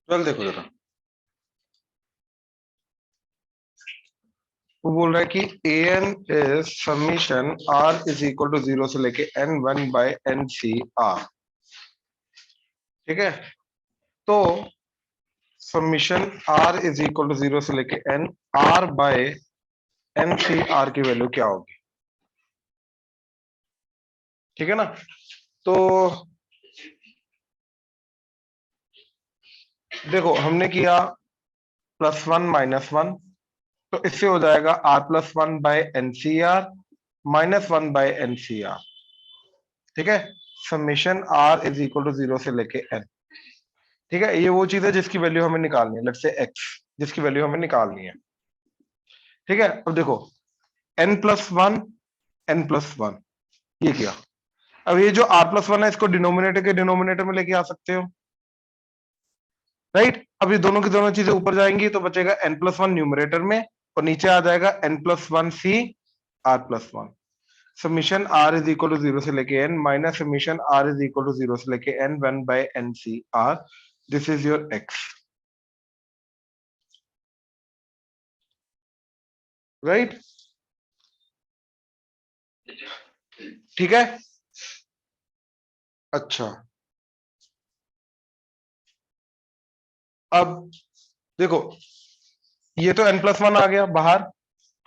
चल देखो जरा, वो बोल रहा है कि a n is summation are is equal to zero से लेके N one by N C R. ठीक है, तो summation are is equal to zero से लेके N R by N C r की वैल्यू क्या होगी। ठीक है ना, तो देखो हमने किया प्लस वन माइनस वन, तो इससे हो जाएगा R plus one by N C R minus one by N C R. ठीक है, summation are is equal to zero से लेके एन। ठीक है, ये वो चीज है जिसकी वैल्यू हमें निकालनी है, लेट्स से एक्स, जिसकी वैल्यू हमें निकालनी है। ठीक है, अब देखो N plus one, N plus one, ये किया। अब ये जो आर प्लस वन है इसको डिनोमिनेटर के डिनोमिनेटर में लेके आ सकते हो, राइट। अब ये दोनों की दोनों चीजें ऊपर जाएंगी तो बचेगा एन प्लस वन न्यूमरेटर में, और नीचे आ जाएगा N plus one C are plus one. Summation are is equal to zero से लेके N minus summation are is equal to zero से लेके N one by N C R. This is your X, right. ठीक है, अच्छा अब देखो, ये तो n प्लस वन आ गया बाहर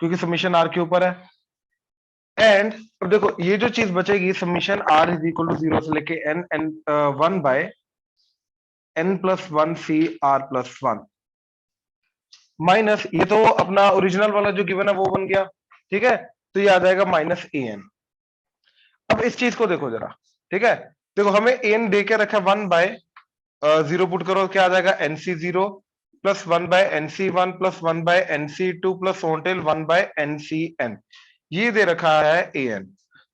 क्योंकि समीशन आर के ऊपर है। एंड अब देखो ये जो चीज बचेगी summation are is equal to zero से लेके N N one by N plus one C are plus one minus, ये तो अपना ओरिजिनल वाला जो गिवन है वो बन गया। ठीक है, तो ये आ जाएगा माइनस ए एन। अब इस चीज को देखो जरा। ठीक है, देखो हमें एन दे के रखा वन बाय जीरो पुट करो, क्या आ जाएगा n c zero plus one by n c one plus one by n c two plus on till one by n c n, ये दे रखा है ए एन।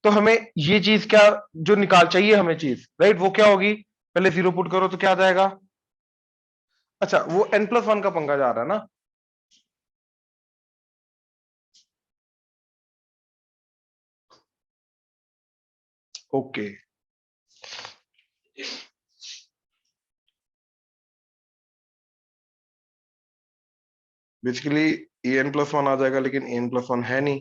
तो हमें ये चीज क्या जो निकाल चाहिए हमें चीज, राइट, वो क्या होगी, पहले जीरो पुट करो तो क्या आ जाएगा। अच्छा, वो एन प्लस वन का पंगा जा रहा है ना। ओके, बेसिकली ए एन प्लस वन आ जाएगा लेकिन ए एन प्लस वन है नहीं।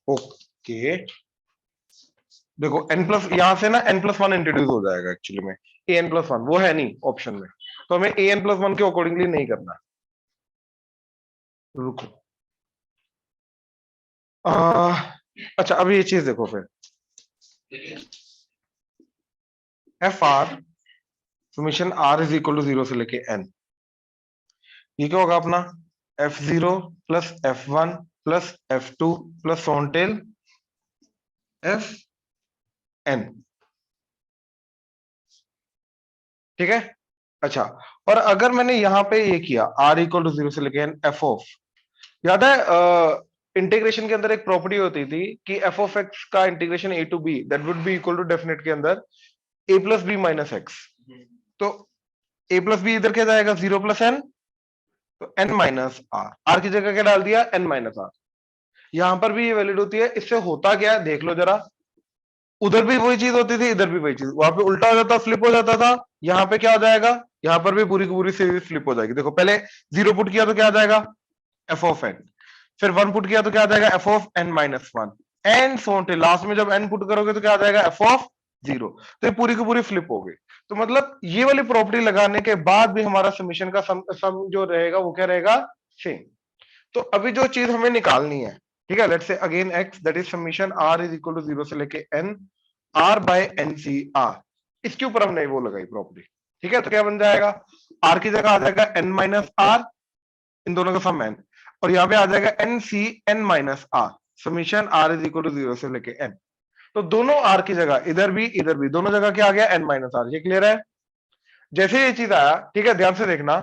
ओके, देखो एन प्लस यहां से ना एन प्लस वन इंट्रोड्यूस हो जाएगा एक्चुअली में, ए एन प्लस वन वो है नहीं ऑप्शन में, तो हमें ए एन प्लस वन के अकॉर्डिंगली नहीं करना। रुको, अच्छा अब ये चीज देखो फिर, f r summation are is equal to zero से लेके एन, ये क्या होगा अपना f zero plus f one plus f two plus on till f n. ठीक है, अच्छा, और अगर मैंने यहां पे ये किया आर इक्वल टू जीरो से लेके एन एफ ऑफ, याद है इंटीग्रेशन के अंदर एक प्रॉपर्टी होती थी कि एफ ऑफ एक्स का integration A to B that would be equal to definite के अंदर A plus B minus X. तो ए प्लस बी इधर क्या जाएगा जीरो प्लस एन, तो एन माइनस आर, आर की जगह क्या डाल दिया एन माइनस आर। यहां पर भी ये वैलिड होती है, इससे होता क्या है देख लो जरा, उधर भी वही चीज होती थी इधर भी वही चीज, वहां पे उल्टा हो जाता फ्लिप हो जाता था, यहाँ पे क्या हो जाएगा, यहाँ पर भी पूरी की पूरी सीरीज फ्लिप हो जाएगी। देखो पहले जीरो पुट किया तो क्या आ जाएगा एफ ऑफ एन, फिर वन पुट किया तो क्या आ जाएगा F of N minus one, and so on till last में जब एन पुट करोगे तो क्या आ जाएगा एफ ऑफ जीरो। तो ये पूरी की पूरी फ्लिप हो गई। तो मतलब ये वाली प्रॉपर्टी लगाने के बाद भी हमारा समीशन का सम जो रहेगा वो क्या रहेगा सेम। तो अभी जो चीज हमें निकालनी है, ठीक है, let's say again X that is summation are is equal to zero से लेके N R by N C R, इसके ऊपर हमने वो लगाई प्रॉपर्टी। ठीक है, तो क्या बन जाएगा, आर की जगह आ जाएगा एन माइनस आर, इन दोनों का सम एन, और यहाँ पे आ जाएगा N C N minus R, summation r is equal to 0 से लेके n। तो दोनों r की जगह इधर भी दोनों जगह क्या आ गया n माइनस r। ये क्लियर है? जैसे ये चीज आया, ठीक है, ध्यान से देखना।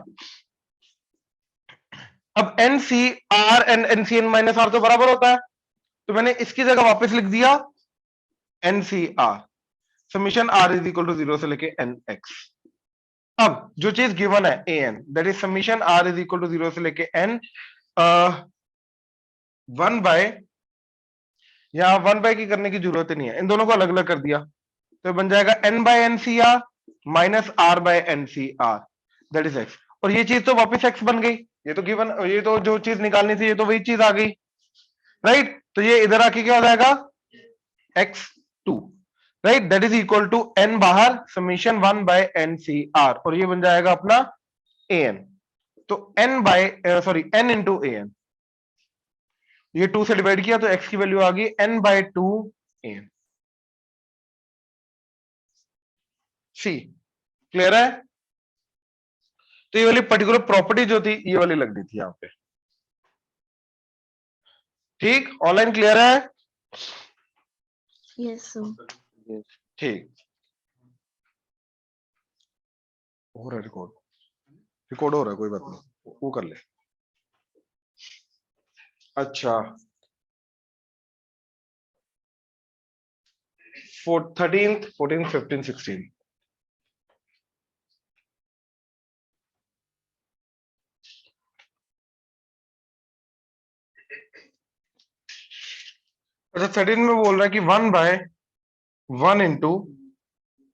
अब एन सी R N N C N minus R तो बराबर होता है, तो मैंने इसकी जगह वापस लिख दिया N C R summation are is equal to 0 से लेके एन एक्स। अब जो चीज गिवन है a n, that is summation are is equal to 0 से लेके एन 1 बाय, यहां 1 बाय की करने की जरूरत ही नहीं है, इन दोनों को अलग अलग कर दिया, तो बन जाएगा n by N C R minus R by N C R, that is X. और ये चीज तो वापस एक्स बन गई, ये तो गिवन, ये तो जो चीज निकालनी थी ये तो वही चीज आ गई, राइट। तो ये इधर आके क्या हो जाएगा x2, right, that is equal to n बाहर summation 1 by N C r, और ये बन जाएगा अपना an। तो n by sorry n into a n, ये 2 से डिवाइड किया तो x की वैल्यू आ गई n by 2 an। See clear है? तो ये वाली पर्टिकुलर प्रॉपर्टी जो थी ये वाली लग रही थी यहां पे, ठीक, ऑनलाइन क्लियर है? Yes sir. ठीक, हो रहा है रिकॉर्ड, रिकॉर्ड हो रहा है, कोई बात नहीं, वो कर ले। अच्छा 13th 14th 15th 16th, अच्छा 13 में बोल रहा है कि 1 by 1 into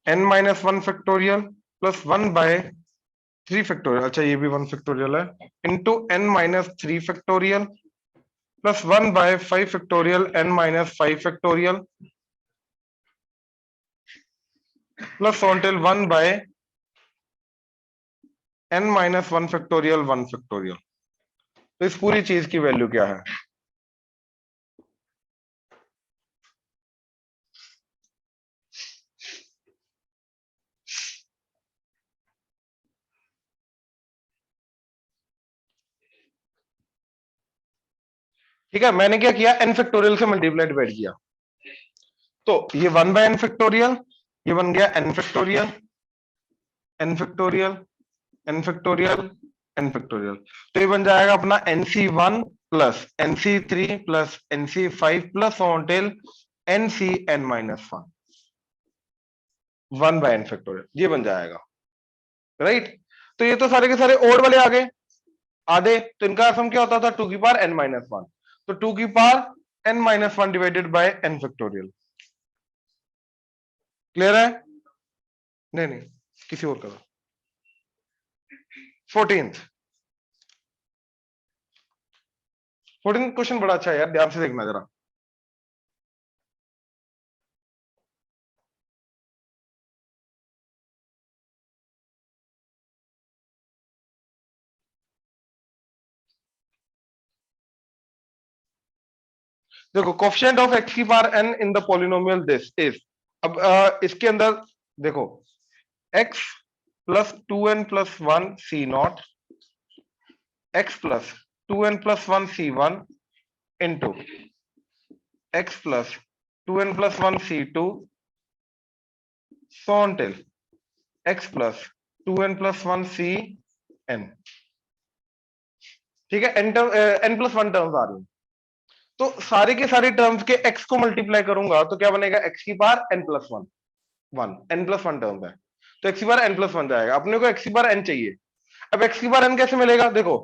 n minus 1 factorial plus 1 by 3 factorial, अच्छा ये भी 1 फैक्टोरियल है, into n minus 3 factorial plus 1 by 5 factorial n minus 5 factorial plus on till 1 by n minus 1 factorial 1 factorial. तो इस पूरी चीज की वैल्यू क्या है? ठीक है, मैंने क्या किया, n फैक्टोरियल से मल्टीप्लाई डिवाइड किया, तो ये 1 बाय n फैक्टोरियल, ये बन गया n factorial, n factorial, n factorial, n factorial. तो ये बन जाएगा अपना nc1 plus nc3 plus nc5 plus on till ncn minus 1 by n factorial, ये बन जाएगा, राइट। तो ये तो सारे के सारे ओड वाले आ गए आधे, तो इनका सम क्या होता था 2 की पावर n माइनस 1, तो 2 की power n minus 1 divided by n factorial. Clear है? नहीं नहीं, किसी और का। 14th 14th क्वेश्चन बड़ा अच्छा है यार, ध्यान से देखना जरा। देखो कोफिशिएंट ऑफ x की power n in the polynomial this is, अब इसके अंदर देखो x plus 2n plus 1 C naught, x plus 2n plus 1 C 1 into x plus 2n plus 1 C 2 so until x plus 2n plus 1 C n। ठीक है, n plus 1 terms आ रही हैं, तो सारे के सारे टर्म्स के x को मल्टीप्लाई करूंगा तो क्या बनेगा, x की power n plus 1, 1 n plus 1 term है, तो x की पावर n प्लस 1 जाएगा, अपने को x की पावर n चाहिए। अब x की पावर n कैसे मिलेगा, देखो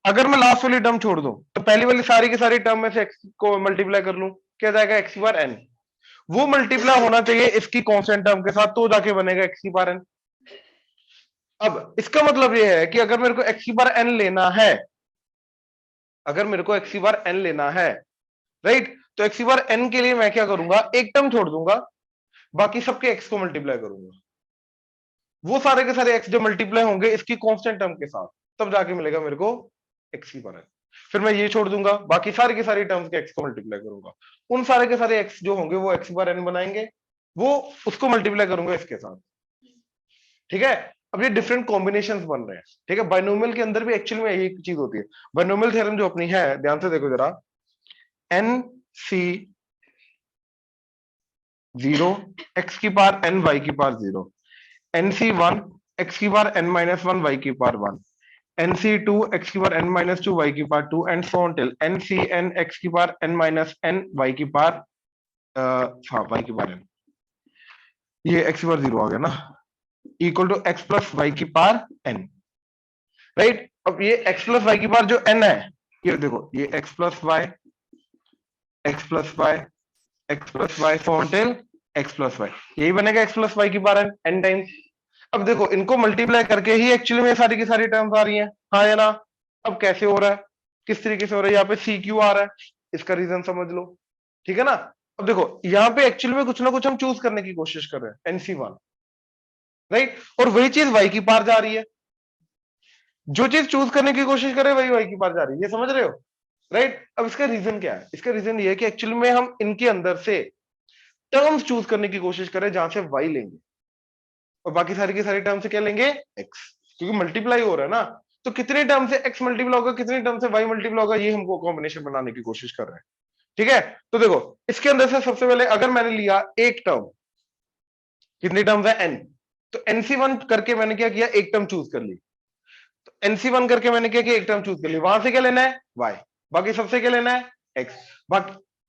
अगर मैं लास्ट वाली टर्म छोड़ दूं तो पहली वाली सारी की सारी टर्म में से x को मल्टीप्लाई कर लूं, क्या जाएगा x की पावर n, वो मल्टीप्लाई होना चाहिए इसकी कांस्टेंट टर्म के साथ, तो जाके बनेगा x की पावर n। अब इसका मतलब ये है कि अगर मेरे को x की पावर n लेना है, अगर मेरे को x की पावर n लेना है, राइट, तो x की पावर n के लिए मैं क्या करूंगा, एक टर्म छोड़ दूंगा, बाकी सबके x को मल्टीप्लाई करूंगा, वो सारे के सारे x जो मल्टीप्लाई होंगे इसकी कांस्टेंट टर्म के साथ, तब जाके मिलेगा मेरे को x की पावर n। फिर मैं ये छोड़ दूंगा, बाकी सारी की सारी टर्म्स के x को मल्टीप्लाई करूंगा, उन सारे के सारे x जो होंगे वो x की पावर n बनाएंगे, वो उसको मल्टीप्लाई करूंगा इसके साथ। ठीक है, अब ये डिफरेंट कॉम्बिनेशंस बन रहे हैं, ठीक है, बाइनोमियल के अंदर भी एक्चुअली में यही चीज होती है। बाइनोमियल थ्योरम जो अपनी है, ध्यान से देखो जरा, n सी 0 एक्स की पावर n वाई की पावर 0, एन सी 1 एक्स की पावर n माइनस 1 वाई की पावर 1, एन सी 2 एक्स की पावर n माइनस 2 वाई की power 2 and so on till n c n x की power n minus n y की power हाँ y की power n, ये x की power 0 आ गया ना, equal to x plus y की पावर n, राइट। अब ये x प्लस वाई की पावर जो n है, ये देखो ये x plus y, x plus y, x plus y on till x plus y, यही बनेगा x प्लस वाई की पावर n टाइम्स। अब देखो इनको मल्टीप्लाई करके ही एक्चुअली में सारी की सारी टर्म्स आ रही हैं, हाँ या ना। अब कैसे हो रहा है, किस तरीके से हो रहा है, यहाँ पे सी क्यू आ रहा है, इसका रीजन समझ लो, ठीक है ना। अब देखो यहाँ पे एक्चुअली में कुछ ना कुछ हम चूज करने की कोशिश कर रहे हैं, NC1, राइट, और वही चीज वाई की पार जा रही है, जो चीज चूज करने की कोशिश करे वही वाई की पार जा रही है, ये समझ रहे हो, राइट। अब इसका रीजन क्या है, इसका रीजन ये है कि एक्चुअली में हम इनके अंदर से टर्म्स चूज करने की कोशिश करें जहां से वाई लेंगे और बाकी सारी की सारी टर्म से क्या लेंगे, एक्स, क्योंकि मल्टीप्लाई हो रहा है ना। तो कितने टर्म से एक्स मल्टीप्लाई होगा, कितने टर्म से वाई मल्टीप्लाई होगा, ये हमको कॉम्बिनेशन बनाने की कोशिश कर रहे हैं, ठीक है। तो देखो इसके अंदर से सबसे पहले अगर मैंने लिया एक टर्म, कितनी टर्म्स है n, तो NC1 करके मैंने क्या किया, एक टर्म चूज कर ली, तो NC1 करके मैंने क्या किया, एक टर्म चूज कर ली, वहां से क्या लेना है y, बाकी सबसे क्या लेना है x,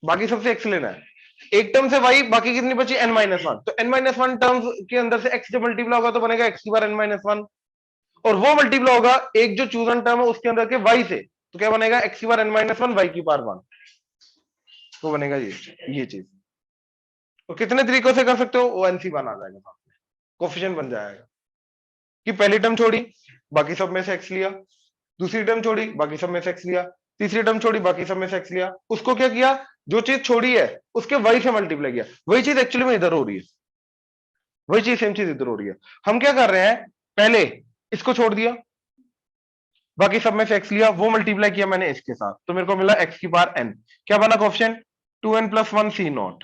बाकी सबसे x लेना है, एक टर्म से y, बाकी कितनी बची n-1, तो n-1 टर्म्स के अंदर से x जब मल्टीप्लाई होगा तो बनेगा x की बार n-1, और वो मल्टीप्लाई होगा एक जो चूजन टर्म है उसके अंदर के y से, तो क्या बनेगा x की बार n-1 y की बार 1, तो बनेगा ये चीज। तो कितने तरीकों से कर सकते हो, वो NC1 आ जाएगा साथ में, कोफिशिएंट बन जाएगा कि पहली टर्म छोड़ी बाकी सब में से x लिया, दूसरी टर्म छोड़ी बाकी सब में से x लिया, तीसरी टर्म छोड़ी बाकी सब में से x लिया, उसको क्या किया, जो चीज छोड़ी है उसके y से मल्टीप्लाई किया, वही चीज एक्चुअली में इधर हो रही है, वही चीज सेम चीज इधर हो रही है। हम क्या कर रहे हैं, पहले इसको छोड़ दिया, बाकी सब में से x लिया, वो मल्टीप्लाई किया मैंने इसके साथ, तो मेरे को मिला x की पावर n, क्या बना कोफिशिएंट 2n+1 c0,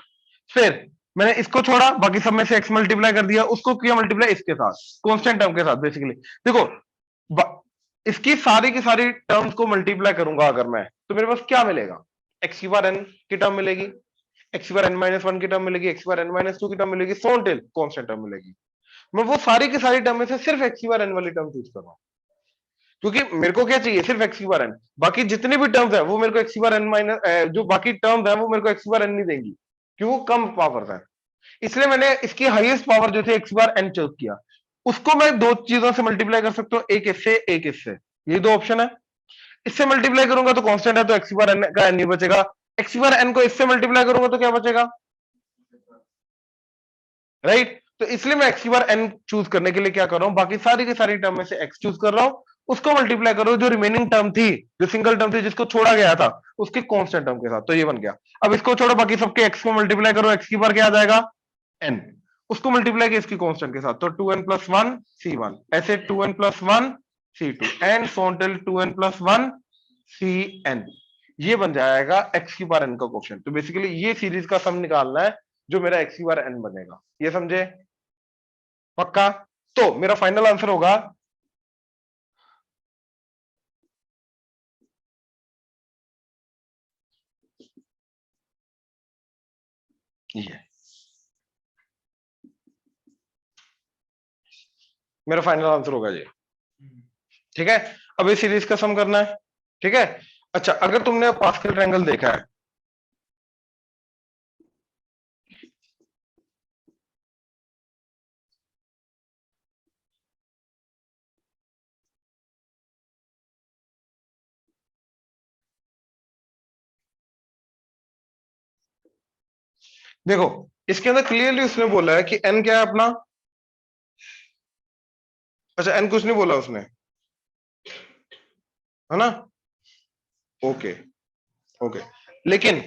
फिर मैंने इसको छोड़ा, बाकी सब में से x मल्टीप्लाई कर दिया, उसको किया मल्टीप्लाई इसके साथ, कांस्टेंट टर्म के साथ बेसिकली। देखो इसकी सारी की सारी टर्म्स को मल्टीप्लाई करूंगा अगर मैं, तो मेरे पास क्या मिलेगा, x की बार n की टर्म मिलेगी, x की बार n-1 की टर्म मिलेगी, x की बार n-2 की टर्म मिलेगी, सो ऑन टिल कांस्टेंट टर्म मिलेगी। मैं वो सारी की सारी टर्म में से सिर्फ x की बार n वाली टर्म चूज कर रहा हूं, क्योंकि मेरे को क्या चाहिए, सिर्फ x की बार n, बाकी जितनी भी टर्म्स है वो मेरे को x की बार n माइनस, जो बाकी टर्म्स है वो मेरे को x की बार n नहीं देंगी, क्योंकि वो कम पावर है, इसलिए मैंने इसकी हाईएस्ट पावर जो थी x की बार n चूज किया। उसको मैं दो चीजों से मल्टीप्लाई कर सकता हूँ, एक इससे एक इससे, ये दो ऑप्शन है। इससे मल्टीप्लाई करूंगा तो कांस्टेंट है, तो x की बार n का n ही बचेगा, x की बार n को इससे मल्टीप्लाई करूंगा तो क्या बचेगा, राइट। तो इसलिए मैं x की बार n चूज करने के लिए क्या कर रहा हूं, बाकी सारी की सारी टर्म में से x चूज कर रहा हूं, उसको मल्टीप्लाई करो जो रिमेनिंग टर्म थी, जो सिंगल टर्म थी जिसको छोड़ा गया था, उसके कांस्टेंट टर्म के साथ, तो ये बन गया। अब इसको छोड़ो, बाकी सबके x को मल्टीप्लाई करो, x की बार क्या आ जाएगा n, उसको मल्टीप्लाई किया इसकी कांस्टेंट के साथ, तो 2n+1 c1, ऐसे 2n+1 c2 and so till 2n+1 cn, ये बन जाएगा x की बार n का क्वेश्चन। तो बेसिकली ये सीरीज का सम निकालना है जो मेरा x की बार n बनेगा, ये समझे, पक्का। तो मेरा फाइनल आंसर होगा ये, मेरा फाइनल आंसर होगा ये, ठीक है। अब इस सीरीज का सम करना है, ठीक है। अच्छा, अगर तुमने पास्कल ट्रायंगल देखा है, देखो इसके अंदर क्लियरली उसने बोला है कि n क्या है अपना, अच्छा n कुछ नहीं बोला उसने, है ना, ओके ओके, लेकिन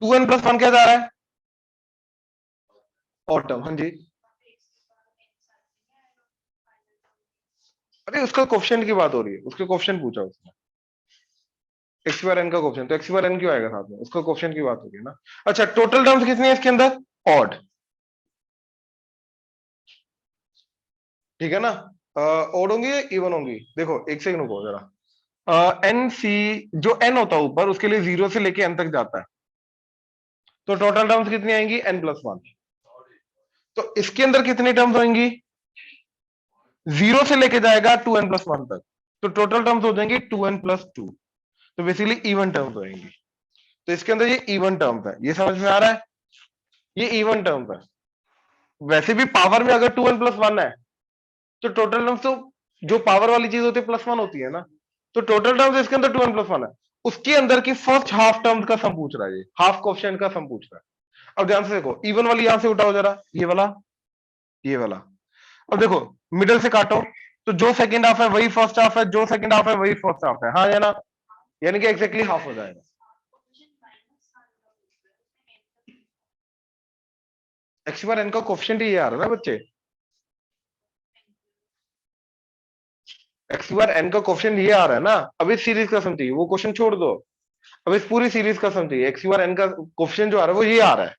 2n+1 क्या जा रहा है, और टर्म, हाँ जी, अरे उसका कोफिशिएंट की बात हो रही है, उसके कोफिशिएंट पूछा उसने, एक्स बार एन का कोफिशिएंट, तो एक्स बार एन क्यों आएगा साथ में, उसका कोफिशिएंट की बात हो रही है ना। अच्छा, टोटल टर्म्स कितनी है इसके अंदर, ऑड, ठीक है ना, ऑड होंगी या इवन होंगी, देखो एक सेकंड रुको जरा, एन सी जो एन होता है ऊपर उसके लिए 0 से लेके एन तक जाता है, तो टोटल टर्म्स कितनी आएंगी n+1। तो इसके अंदर कितनी टर्म्स होंगी, 0 से लेके जाएगा 2n+1 तक, तो टोटल टर्म्स हो जाएंगी 2n+2। तो बेसिकली इवन टर्म्स होंगी। तो इसके अंदर ये इवन टर्म्स है, ये समझ में आ रहा है, ये इवन टर्म्स है। वैसे भी पावर में अगर 2n+1 है तो टोटल टर्म्स तो जो पावर वाली चीज होती है +1 होती है ना, तो टोटल टर्म्स इसके अंदर 2n+1 है, उसके अंदर की फर्स्ट हाफ टर्म का सम पूछ रहा है, ये हाफ कोएफिशिएंट का सम पूछ रहा है। अब ध्यान से देखो, इवन वाली यहां से उठाओ जरा, ये वाला, ये वाला। अब देखो मिडल से काटो, तो जो सेकंड हाफ है वही फर्स्ट हाफ है, जो सेकंड हाफ है वही फर्स्ट हाफ है, हाँ या ना, यानी कि एग्जैक्टली हाफ हो जाएगा। एक्स बार एन का कोएफिशिएंट ये आ रहा है ना बच्चे, एक्स बार एन का कोएफिशिएंट ये आ रहा है ना। अब इस सीरीज का सम चाहिए, वो क्वेश्चन छोड़ दो, अब इस पूरी सीरीज का सम चाहिए। एक्स बार एन का कोएफिशिएंट जो आ रहा है वो ये आ रहा है,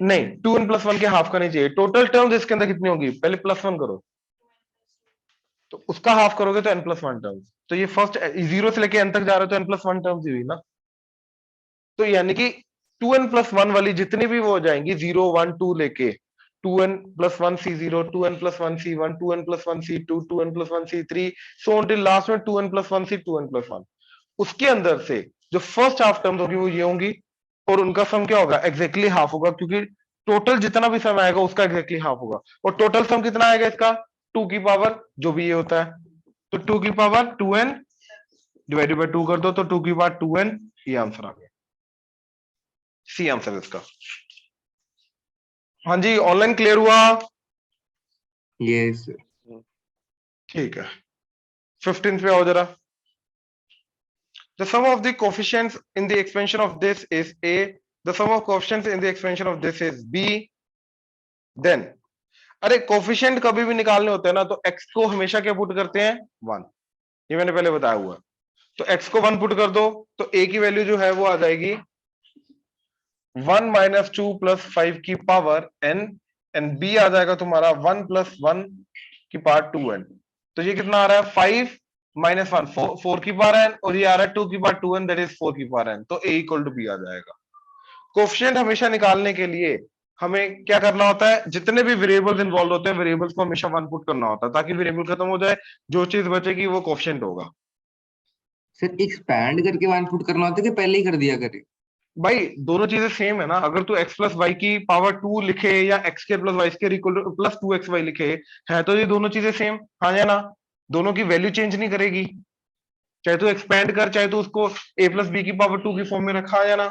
नहीं 2n+1 के हाफ का नहीं चाहिए। टोटल टर्म्स इसके अंदर कितनी होगी, पहले +1 करो, तो उसका हाफ करोगे तो n+1 टर्म्स। तो ये फर्स्ट 0 से लेके n तक जा रहा है तो n+1 टर्म्स ही हुई ना। तो यानी कि 2n+1 वाली जितनी भी वो हो जाएंगी 0 1 2 लेके 2n+1c0, 2n+1c1, 2n+1c2, 2n+1c3, सो until लास्ट में 2n+1c 2n+1, उसके अंदर से जो फर्स्ट हाफ टर्म्स होगी वो ये होंगी, और उनका सम क्या होगा, एग्जैक्टली हाफ होगा, क्योंकि टोटल जितना भी सम आएगा उसका एग्जैक्टली हाफ होगा। और टोटल सम कितना आएगा इसका, 2 की पावर जो भी ये होता है, तो 2 की पावर 2n डिवाइडेड बाय 2 कर दो, तो 2 की पावर 2n, ये आंसर आ गया, सी आंसर इसका। हाँ जी, ऑनलाइन क्लियर हुआ? यस ठीक है, 15 पे आओ जरा। The sum of the coefficients in the expansion of this is A. The sum of coefficients in the expansion of this is B. Then, अरे कोफिशिएंट कभी भी निकालने होते हैं ना, तो x को हमेशा क्या पुट करते हैं, 1। ये मैंने पहले बताया हुआ। तो x को 1 पुट कर दो, तो a की वैल्यू जो है वो आ जाएगी 1 - 2 + 5 की पावर n, एंड b आ जाएगा तुम्हारा 1 + 1 की पावर 2n। तो ये कितना आ रहा है, 5 - 1 4 की पावर n, और ये आ रहा है 2 की पावर 2n, दैट इज 4 की पावर n। तो a = b आ जाएगा। कोफिशिएंट हमेशा निकालने के लिए हमें क्या करना होता है, जितने भी वेरिएबल्स इन्वॉल्व होते हैं वेरिएबल्स को हमेशा 1 पुट करना होता है, ताकि वेरिएबल खत्म हो जाए, जो चीज बचेगी वो कोफिशिएंट होगा। सर, एक्सपैंड करके 1 पुट करना होता है कि पहले ही कर दिया करे? भाई दोनों चीजें सेम है ना, अगर तू x + y की पावर 2 लिखे या x² + y² = +2xy लिखे, है तो ये दोनों चीजें सेम, हाँ या ना, दोनों की वैल्यू चेंज नहीं करेगी, चाहे तू एक्सपेंड कर, चाहे तू उसको a + b की पावर 2 की फॉर्म में रखा, है या ना।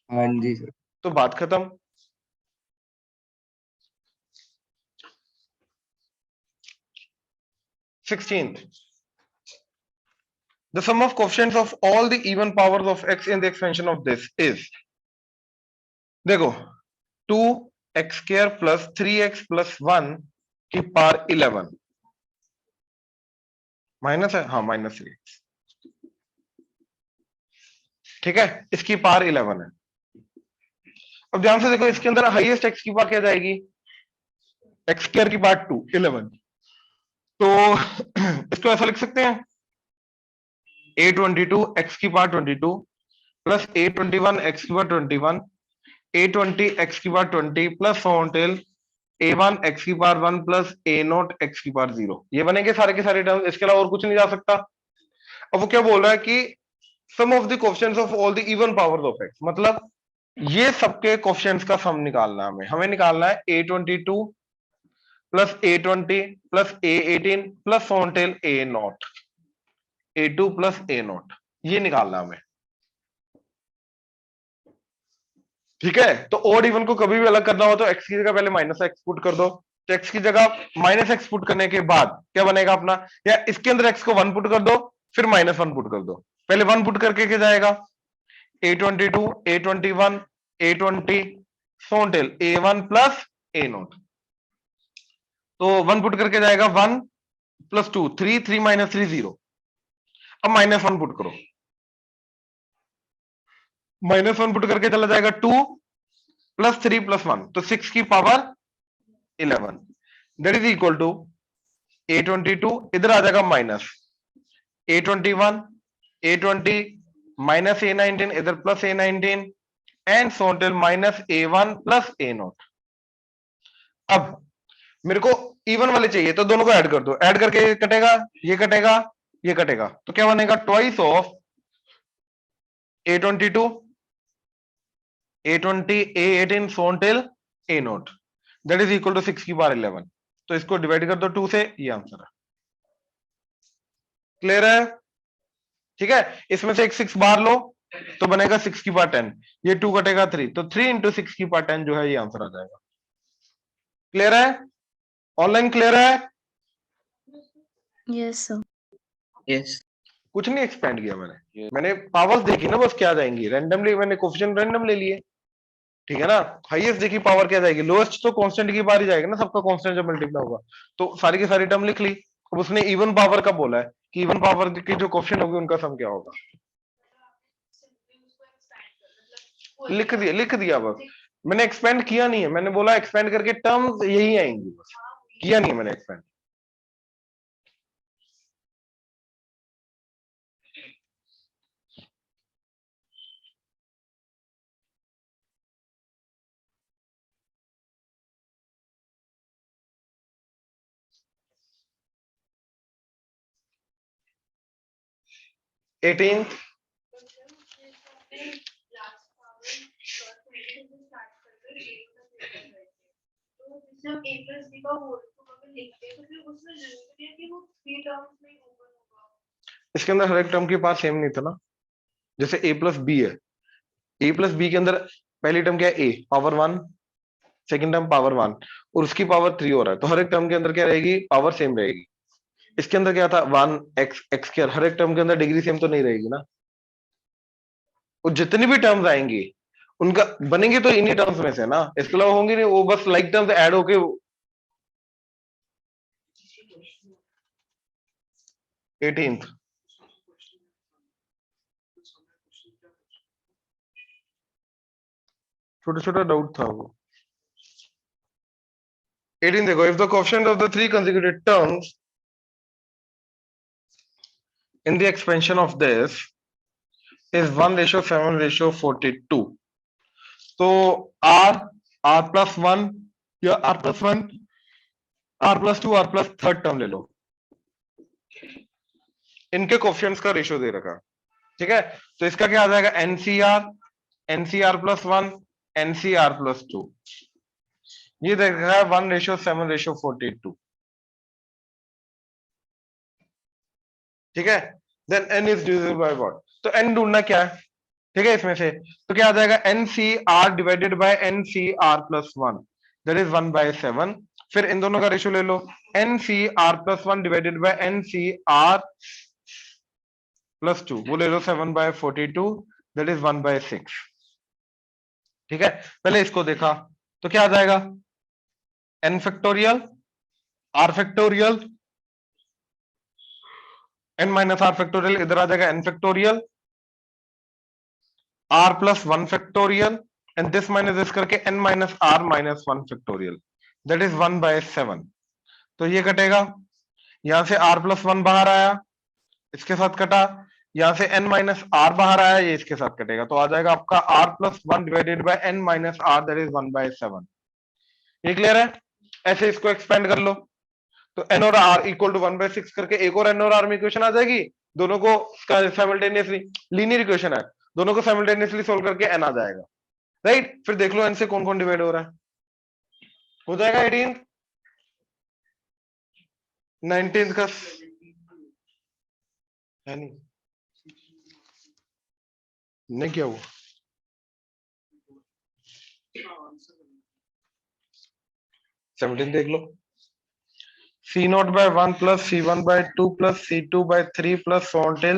हाँ जी सर। तो बात खत्म। 16th, the sum of coefficients of all the even powers of x in the expansion of this is, देखो 2x² + 3x + 1 की पावर 11, माइनस है, हाँ -3x, ठीक है, इसकी पावर 11 है। अब ध्यान से देखो, इसके अंदर हाईएस्ट x की पावर क्या जाएगी, x² की पावर 2 11, तो इसको ऐसा लिख सकते हैं, a22 x की पावर 22 प्लस a21 x की पावर 21, a20 x की power 20 plus until a1 x की पावर 1 प्लस a0 x की पावर 0। ये बनेंगे सारे के सारे टर्म, इसके अलावा और कुछ नहीं जा सकता। अब वो क्या बोल रहा है कि sum of the coefficients of all the even powers of x, मतलब ये सबके कोएफिशिएंट्स का सम निकालना है हमें निकालना है a22 plus a20 plus a18 plus until a0, a2 plus a0, ये निकालना हमें, ठीक है। तो ऑड इवन को कभी भी अलग करना हो तो x की जगह पहले -x पुट कर दो, तो x की जगह -x पुट करने के बाद क्या बनेगा अपना, या इसके अंदर x को 1 पुट कर दो, फिर -1 पुट कर दो। पहले 1 पुट करके क्या जाएगा, a22 a21 a20 सोनटेल a1 plus a0, तो 1 पुट करके जाएगा 1 + 2 3 3 - 3 0। अब -1 पुट करो, -1 पुट करके चला जाएगा 2 + 3 + 1, तो 6 की power 11, that is equal to a22, इधर आ जाएगा minus a21 a20 minus A19 इधर plus A19 and so till minus A1 plus A0। अब मेरे को इवन वाले चाहिए तो दोनों को ऐड कर दो, ऐड करके ये कटेगा, ये कटेगा, ये कटेगा, तो क्या बनेगा twice of A22 A20 A18 so until A0 that is equal to 6 की पावर 11। तो इसको डिवाइड कर दो 2 से, ये आंसर है। क्लियर है? ठीक है, इसमें से एक 6 बाहर लो तो बनेगा 6 की पावर 10, ये 2 कटेगा 3, तो 3 इंटू 6 की पावर 10 जो है ये आंसर आ जाएगा। क्लियर है? ऑनलाइन क्लियर है? Yes sir. यस कुछ नहीं एक्सपेंड किया मैंने पावर्स देखी ना बस क्या जाएंगी रैंडमली, मैंने कोफिशिएंट रैंडम ले लिए, ठीक है ना। हाईएस्ट देखी पावर क्या जाएगी, लोएस्ट तो कांस्टेंट की बार ही जाएगा ना, सबका कांस्टेंट जब मल्टीप्लाई होगा। तो सारी की सारी टर्म लिख ली। अब उसने इवन पावर का बोला है कि इवन पावर की जो कोफिशिएंट होगी उनका सम क्या होगा, लिख दिया बस। मैंने एक्सपेंड किया नहीं है, मैंने बोला एक्सपेंड करके टर्म्स यही आएंगी, बस किया नहीं है मैंने एक्सपेंड। एटीन इसके अंदर हर एक टर्म के पास सेम नहीं था ना, जैसे a प्लस बी है, a प्लस बी के अंदर पहली टर्म क्या है a power 1, second term power 1 और उसकी पावर 3 हो रहा है, तो हर एक टर्म के अंदर क्या रहेगी, पावर सेम रहेगी। इसके अंदर क्या था 1 x x स्क्वायर, हर एक टर्म के अंदर डिग्री सेम तो नहीं रहेगी ना। और जितनी भी टर्म्स आएंगी उनका बनेंगे तो इन्हीं टर्म्स में से ना, इसके अलावा होंगे नहीं, वो बस लाइक टर्म्स ऐड होके। 18th छोटा छोटा डाउट था वो। 18 देखो, if the coefficient of the three consecutive terms in the expansion of this is 1:7:42, तो r प्लस 1 या r plus 1 r plus 2 r plus third term ले लो, इनके कोएफिशिएंट्स का रेशियो दे रखा, ठीक है। तो इसका क्या आ जाएगा एनसीआर प्लस 1 एनसीआर प्लस 2, ये देख रखा है 1:7:42, ठीक है। Then n is divisible by what, तो n ढूंढना क्या है, ठीक है। इसमें से तो क्या आ जाएगा n c r divided by n c r plus 1 that is 1/7। फिर इन दोनों का रेशियो ले लो, n c r plus 1 divided by n c r plus 2 वो ले लो 7/42 दैट इज 1/6, ठीक है। पहले इसको देखा तो क्या आ जाएगा n factorial r factorial n minus r factorial, इधर आ जाएगा n factorial r plus 1 factorial and this minus this करके n minus r minus 1 factorial that is 1/7। तो ये कटेगा, यहां से r प्लस 1 बाहर आया, इसके साथ कटा, यहां से n माइनस r बाहर आया, ये इसके साथ कटेगा, तो आ जाएगा आपका r plus 1 divided by n minus r that is 1/7। ये क्लियर है? ऐसे इसको एक्सपेंड कर लो, तो n और r इक्वल टू 1/6 करके एक और n और r में इक्वेशन आ जाएगी, दोनों को साइमल्टेनियसली, लीनियर इक्वेशन है, दोनों को साइमल्टेनियसली सोल्व करके n आ जाएगा, राइट। फिर देख लो n से कौन कौन डिवाइड हो रहा है, हो जाएगा 18 19 का है नहीं, नहीं क्या हुआ 17 देख लो, C0/1 plus C1/2 plus C2/3 plus so until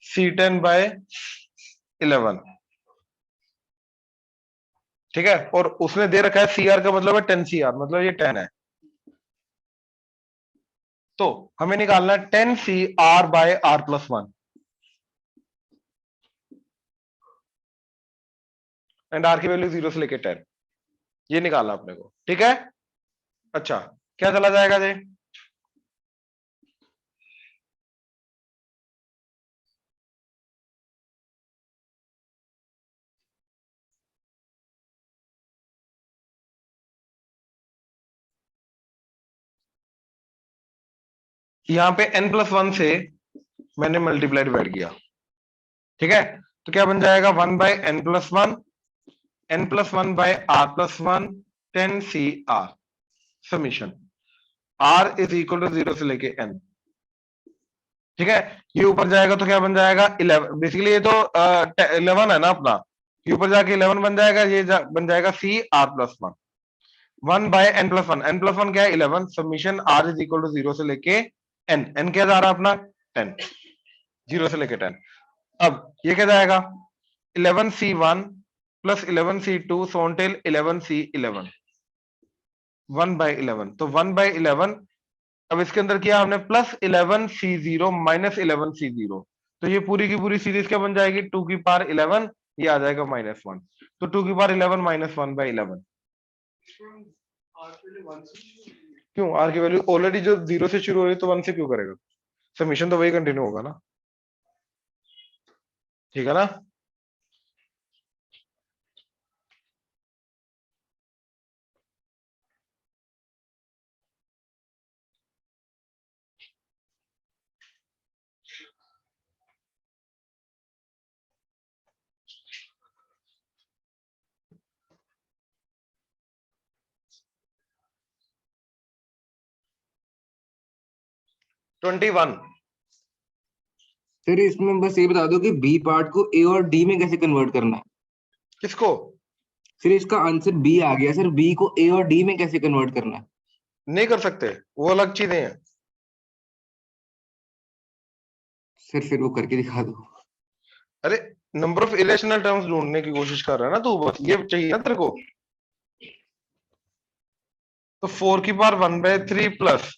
C10/11, ठीक है। और उसने दे रखा है CR का मतलब है 10 CR, मतलब ये 10 है, तो हमें निकालना है 10 CR/R+1 एंड R की वैल्यू 0 से लेके 10, ये निकालना अपने को, ठीक है। अच्छा क्या चला जाएगा जी, यहाँ पे n+1 से मैंने मल्टीप्लाई डिवाइड किया, ठीक है, तो क्या बन जाएगा 1/n+1, n+1/r+1, 10 CR summation r is equal to 0 से लेके n, ठीक है। ये ऊपर जाएगा तो क्या बन जाएगा 11, बेसिकली ये तो 11 है ना अपना, ये ऊपर जाके 11 बन जाएगा, बन जाएगा CR+1, 1/n+1, n+1 क्या है 11, summation r is equal to 0 से लेके n, n क्या जा रहा है अपना 10, 0 से लेके 10। अब ये क्या जाएगा 11C1 प्लस 11C2 सोनटेल 11C11, 1/11, तो 1/11। अब इसके अंदर किया हमने प्लस 11C0 माइनस 11C0, तो ये पूरी की पूरी सीरीज क्या बन जाएगी 2^11, ये आ जाएगा -1, तो 2^11 -1/11। क्यों आर की वैल्यू ऑलरेडी जो 0 से शुरू हो रही है तो 1 से क्यों करेगा, समीशन तो वही कंटिन्यू होगा ना, ठीक है ना। 21 सर इसमें बस ये बता दो कि बी पार्ट को ए और डी में कैसे कन्वर्ट करना है। किसको, सर इसका आंसर बी आ गया, सर बी को ए और डी में कैसे कन्वर्ट करना है। नहीं कर सकते, वो अलग चीजें हैं। सर फिर वो करके दिखा दो। अरे नंबर ऑफ इरेशनल टर्म्स ढूंढने की कोशिश कर रहा है ना तू, बस ये चाहिए ना तेरे को, तो 4^1/3 प्लस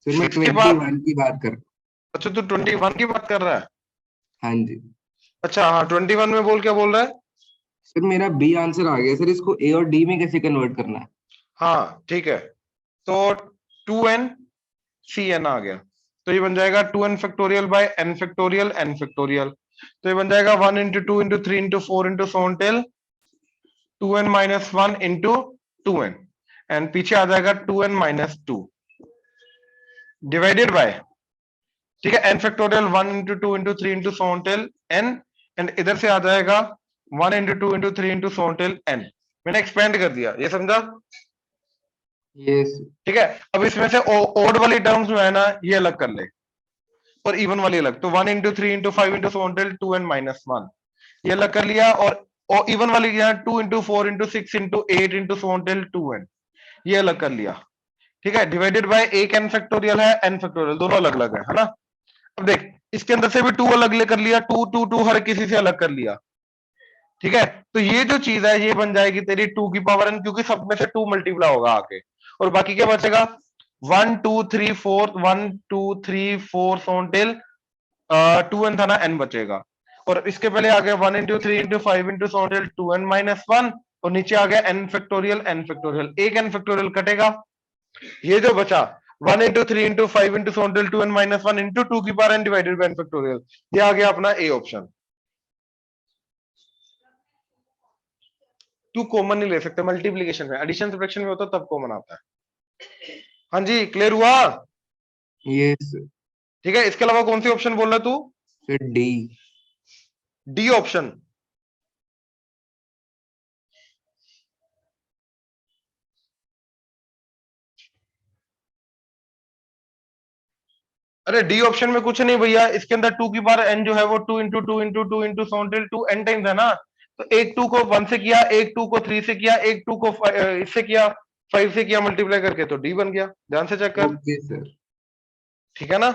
सर मैं 6 21 की बात कर रहा हूँ। अच्छा तू 21 की बात कर रहा है, हाँ जी। अच्छा हाँ 21 में बोल, क्या बोल रहा है। सर मेरा बी आंसर आ गया, सर इसको ए और डी में कैसे कन्वर्ट करना है। हाँ ठीक है, तो 2n Cn आ गया, तो ये बन जाएगा 2n फैक्टोरियल n फैक्टोरियल, तो ये बन जाएगा 1 × 2 × 3 × 4 × 7 2n-1 × 2n, पीछे आ जाएगा 2n-2 डिवाइडेड बाय, ठीक है, n फैक्टोरियल 1 × 2 × 3 × n, एंड इधर से आ जाएगा 1 × 2 × 3 × n, मैंने एक्सपेंड कर दिया, ये समझा। यस। ठीक है, अब इसमें से ओड वाली टर्म्स जो है ना ये अलग कर ले, और इवन वाली अलग, तो 1 × 3 × 5 × 2n-1 ये अलग कर लिया, और इवन वाली क्या 2 × 4 × 6 × 8 × 2n ये अलग कर लिया, ठीक है, डिवाइडेड बाय एक n फैक्टोरियल है, n फैक्टोरियल दोनों अलग अलग है ना। अब देख इसके अंदर से भी 2 अलग कर लिया, 2 2 2 हर किसी से अलग कर लिया, ठीक है, तो ये जो चीज है ये बन जाएगी तेरी 2^n, क्योंकि सब में से 2 मल्टीप्लाई होगा आके, और बाकी क्या बचेगा 1 2 3 4 1 2 3 4 सोन टिल 2n था ना, n बचेगा, और इसके पहले आ गया 1 × 3 × 5 × सोन टिल 2n-1, और नीचे आ गया n फैक्टोरियल एक n फैक्टोरियल कटेगा, ये जो बचा 1 × 3 × 5 × so on till 2n-1 into 2^n divided by n factorial, ये आ गया अपना ए ऑप्शन। तू कॉमन नहीं ले सकते मल्टीप्लीकेशन में, एडिशन सब्ट्रैक्शन में होता तब कॉमन आता है। हाँ जी क्लियर हुआ, यस। ठीक है, इसके अलावा कौन सी ऑप्शन बोल रहा है तू, सर डी। डी ऑप्शन, अरे डी ऑप्शन में कुछ नहीं भैया, इसके अंदर 2^n जो है वो 2 × 2 × 2 × सोन टिल 2n टाइम्स है ना, तो एक 2 को 1 से किया, एक 2 को 3 से किया, एक 2 को इससे किया 5 से किया मल्टीप्लाई करके, तो डी बन गया, ध्यान से चेक कर, ओके सर। ठीक है ना।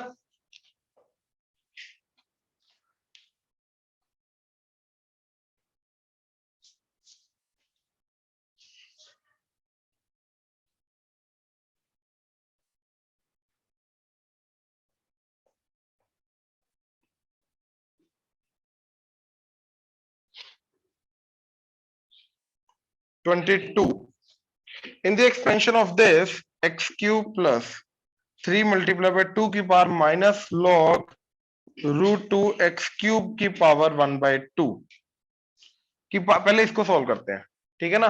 (22) in the expansion of this x cube plus 3 multiplied by 2 minus log √2 x cube (1/2) पहले इसको सॉल्व करते हैं, ठीक है ना,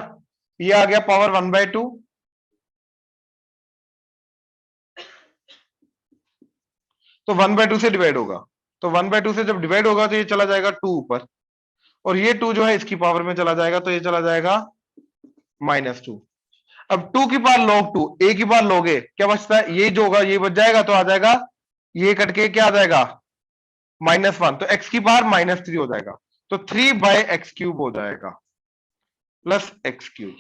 ये आ गया पावर 1/2, तो 1/2 से डिवाइड होगा, तो 1/2 से जब डिवाइड होगा तो ये चला जाएगा 2 ऊपर, और ये 2 जो है इसकी पावर में चला जाएगा, तो ये चला जाएगा -2। अब 2 की पावर log 2, a की पावर log a, क्या बचता है, ये जो होगा ये बच जाएगा, तो आ जाएगा ये कट के क्या आ जाएगा -1, तो x की पावर -3 हो जाएगा, तो 3/x³ हो जाएगा प्लस x³,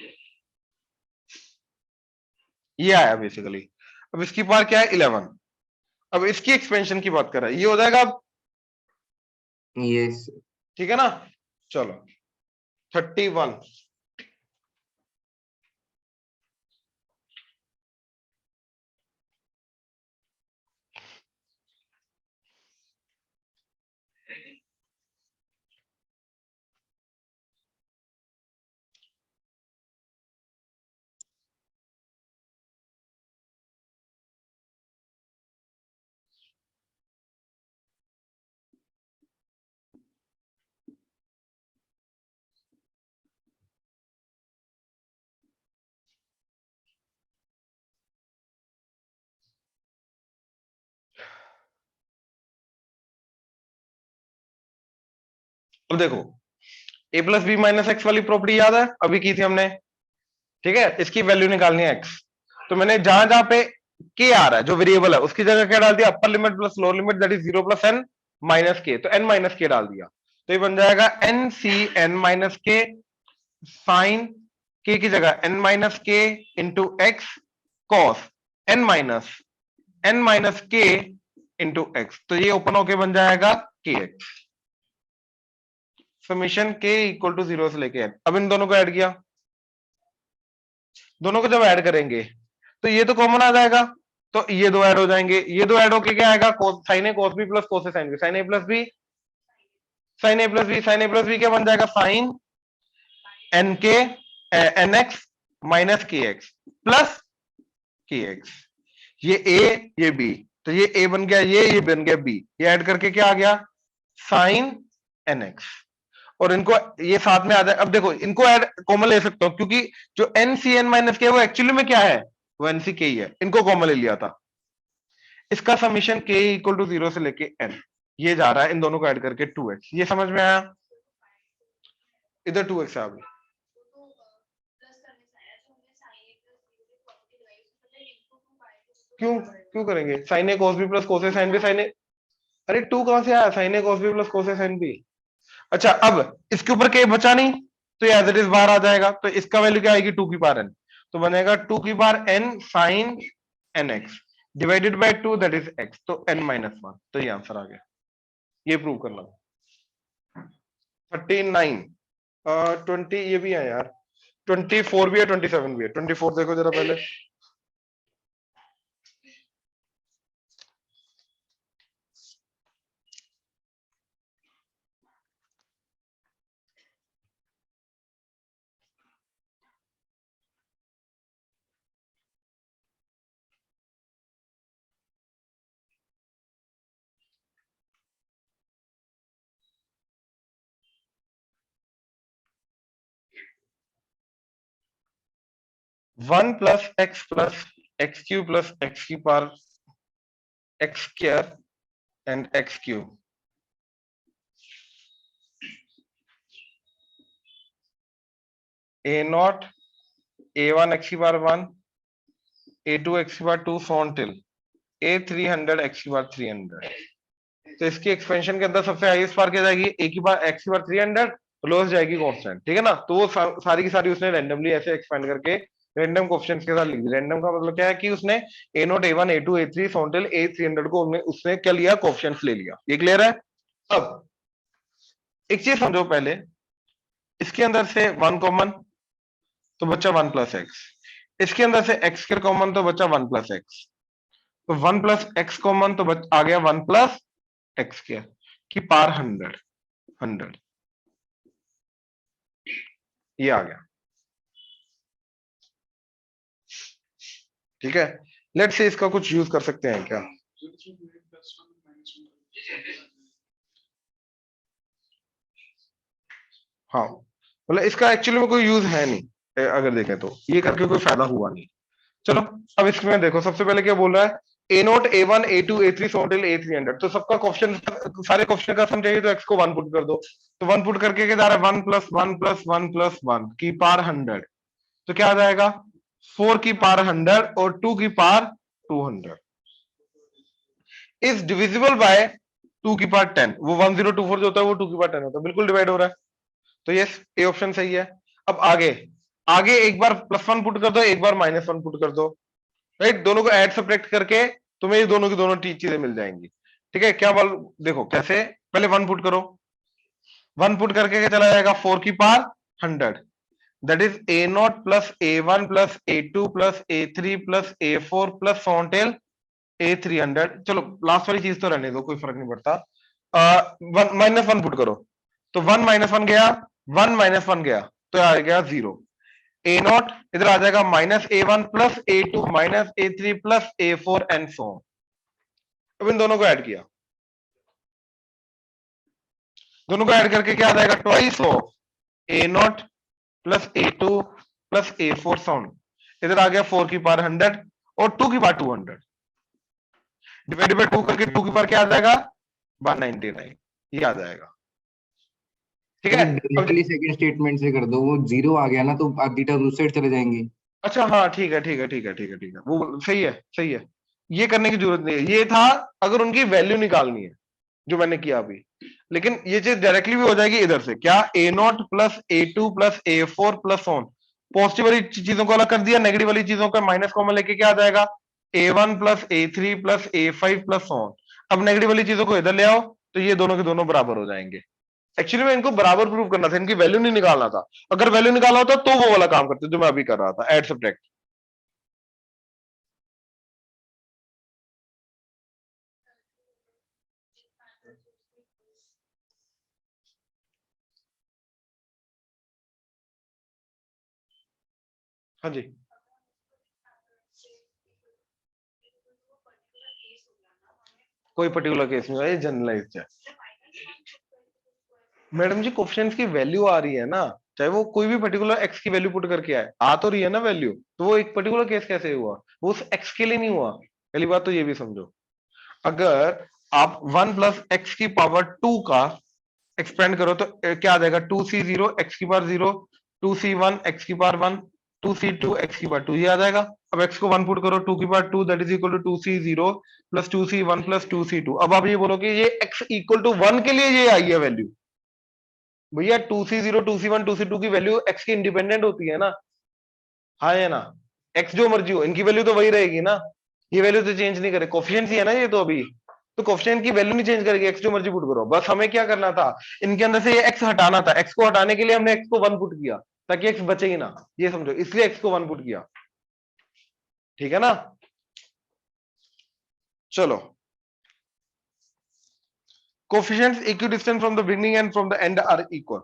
ये आया बेसिकली। अब इसकी पावर क्या है 11, अब इसकी एक्सपेंशन की बात कर रहा है, ये हो जाएगा अब, यस ठीक है ना। चलो 31, अब देखो a+b - x वाली प्रॉपर्टी याद है, अभी की थी हमने, ठीक है। इसकी वैल्यू निकालनी है x, तो मैंने जहां जहां पे k आ रहा है जो वेरिएबल है उसकी जगह क्या डाल दिया, upper limit plus lower limit that is 0 + n - k, तो n - k डाल दिया, तो ये बन जाएगा n - k साइन k की जगह n - k into x cos n - k into x, तो ये ओपन होके बन जाएगा kx, समीशन k = 0 से लेके n। अब इन दोनों को ऐड किया, दोनों को जब ऐड करेंगे तो ये तो कॉमन आ जाएगा, तो ये दो ऐड हो जाएंगे, ये दो ऐड होके क्या आएगा, साइन ए cos b प्लस cos ए sin b, साइन ए प्लस बी साइन ए प्लस बी साइन ए प्लस बी क्या बन जाएगा, साइन एन के एन एक्स माइनस के एक्स प्लस के एक्स, ये ए ये बी, तो ये ए बन गया, ये बन गया बी, ये ऐड करके क्या आ गया, साइन एन एक्स, और इनको ये साथ में आ जाए। अब देखो इनको ऐड कॉमन ले सकता हूं, क्योंकि जो एन सी एन माइनस के वो एक्चुअली में क्या है, वो एन सी के ही है, इनको कॉमन ले लिया था। इसका समीशन k = 0 से लेके n, ये जा रहा है इन दोनों को ऐड करके 2x, ये समझ में आया, इधर 2x आ गया, क्यों क्यों करेंगे, साइन ए cos b प्लस cos ए sin b, साइन ए, अरे 2 कहां से आया, साइन ए cos b प्लस cos ए sin b। अच्छा अब इसके ऊपर k बचा नहीं, तो ये एज इट इज बाहर आ जाएगा, तो इसका वैल्यू क्या आएगी 2 की पावर n, तो बनेगा 2 की power n sine N X divided by 2 that is x, तो n - 1, तो ये आंसर आ गया, ये प्रूव करना। 39 20 ये भी है यार, 24 भी है 27 भी है, 24 देखो जरा पहले, 1 plus x cube plus x की power x square and x cube, a0 a1 x की पावर 1 a2 x की power 2 so on till a300 x की पावर 300, तो इसकी एक्सपेंशन के अंदर सबसे हाईएस्ट पावर क्या जाएगी, a की पावर x की पावर 300, लोएस्ट जाएगी कांस्टेंट, ठीक है ना। तो वो सारी की सारी उसने रैंडमली ऐसे एक्सपेंड करके रैंडम कोएफिशिएंट्स के साथ लिख दी। रैंडम का मतलब क्या है कि उसने a0 a1 a2 a3 so on till a300 को उसने क्या लिया, कोएफिशिएंट्स ले लिया, ये क्लियर है। अब एक चीज समझो पहले, इसके अंदर से 1 कॉमन तो बच्चा 1 प्लस एक्स, इसके अंदर से x स्क्वायर कॉमन तो बच्चा 1 प्लस एक्स, तो 1 प्लस एक्स कॉमन तो आ गया 1 प्लस एक्स स्क्वायर की पावर 100, ये आ गया, ठीक है। लेट्स से इसका कुछ यूज कर सकते हैं क्या, हाँ मतलब इसका एक्चुअली में कोई यूज है नहीं, अगर देखें तो ये करके कोई फायदा हुआ नहीं। चलो अब इसमें देखो, सबसे पहले क्या बोल रहा है, ए note A1 A2 A3 so till A300, तो सबका क्वेश्चन, सारे क्वेश्चन का सम चाहिए तो x को 1 पुट कर दो, तो 1 पुट करके क्या जा रहा है 1 प्लस 1 प्लस 1 प्लस 1 की पावर 100, तो क्या आ जाएगा 4 की पावर 100 और 2 की पावर 200 इज डिविजिबल बाय 2 की पावर 10, वो 1024 जो होता है वो 2 की पावर 10 होता है, बिल्कुल डिवाइड हो रहा है, तो ये ए ऑप्शन सही है। अब आगे आगे एक बार +1 पुट कर दो, एक बार -1 पुट कर दो, राइट, दोनों को ऐड सब्ट्रैक्ट करके तुम्हें ये दोनों की दोनों चीजें मिल जाएंगी। ठीक है, क्या बोल, देखो कैसे, पहले 1 पुट करो, 1 पुट करके क्या चला जाएगा 4 की power 100, that is A0 plus A1 plus A2 plus A3 plus A4 plus till A300। चलो लास्ट वाली चीज तो रहने दो, कोई फर्क नहीं पड़ता। -1 पुट करो, तो 1 -1 गया, 1 -1 गया, तो आ गया 0। A0 इधर आ जाएगा -A1 plus A2 minus A3 plus A4 and so on. अब इन दोनों को ऐड किया, दोनों को ऐड करके क्या आ जाएगा twice of A0 plus A2 plus A4 sound, इधर आ गया 4 की पावर 100 और 2 की पावर 200, डिवाइड बाय 2 करके 2 की पावर क्या आ जाएगा 199, ये आ जाएगा। ठीक है, सर अब डायरेक्टली सेकंड स्टेटमेंट से कर दो, वो 0 आ गया ना तो आधी टर्म उस साइड चले जाएंगे। अच्छा हाँ ठीक है ठीक है ठीक है ठीक है ठीक है, वो सही है सही है, ये करने की जरूरत नहीं है, ये था अगर उनकी वैल्यू निकालनी है जो मैंने किया अभी, लेकिन ये चीज डायरेक्टली भी हो जाएगी इधर से, क्या A0 plus A2 plus A4 plus on, positive वाली चीजों को अलग कर दिया, नेगेटिव वाली चीजों का माइनस कॉमन लेके क्या आ जाएगा A1 plus A3 plus A5 plus on. अब नेगेटिव वाली चीजों को इधर ले आओ तो ये दोनों के दोनों बराबर हो जाएंगे। एक्चुअली में इनको बराबर प्रूव करना था, इनकी वैल्यू नहीं निकालना था, अगर वैल्यू निकालना होता तो वो वाला काम करते जो मैं अभी कर रहा था, एड सब्ट्रैक्ट। हाँ जी, कोई पर्टिकुलर केस नहीं है, जनरलाइज्ड है मैडम जी, कोफिशिएंट्स की वैल्यू आ रही है ना, चाहे वो कोई भी पर्टिकुलर एक्स की वैल्यू पुट करके आए, आ तो रही है ना वैल्यू, तो वो एक पर्टिकुलर केस कैसे हुआ, वो उस एक्स के लिए नहीं हुआ, पहली बात तो ये भी समझो। अगर आप 1 प्लस एक्स की पावर 2 का एक्सपेंड करो तो क्या आ जाएगा 2C0 एक्स की पावर 0, 2C1 एक्स की पावर 1, 2C2 एक्स की पावर 2, ये आ जाएगा। अब एक्स को 1 पुट करो, 2 की power 2 that is equal to 2C0 plus 2C1 plus 2C2। अब आप ये बोलो कि ये एक्स इक्वल टू 1 के लिए ये आई है वैल्यू, भैया 2C0 2C1 2C2 की वैल्यू एक्स की इंडिपेंडेंट होती है ना, हाँ है ना, एक्स जो मर्जी हो इनकी वैल्यू तो वही रहेगी ना, ये वैल्यू तो चेंज नहीं करे, कोफिशिएंट ही है ना ये तो अभी, तो कोफिशिएंट की वैल्यू नहीं चेंज करेगी, एक्स जो मर्जी पुट करो, बस हमें क्या करना था, इनके अंदर से ये एक्स हटाना था, एक्स को हटाने के लिए हमने एक्स को 1 पुट किया ताकि एक्स बचे ही ना, ये समझो, इसलिए एक्स को 1 पुट किया। ठीक है ना, चलो, coefficients equidistant from the beginning and from the end are equal.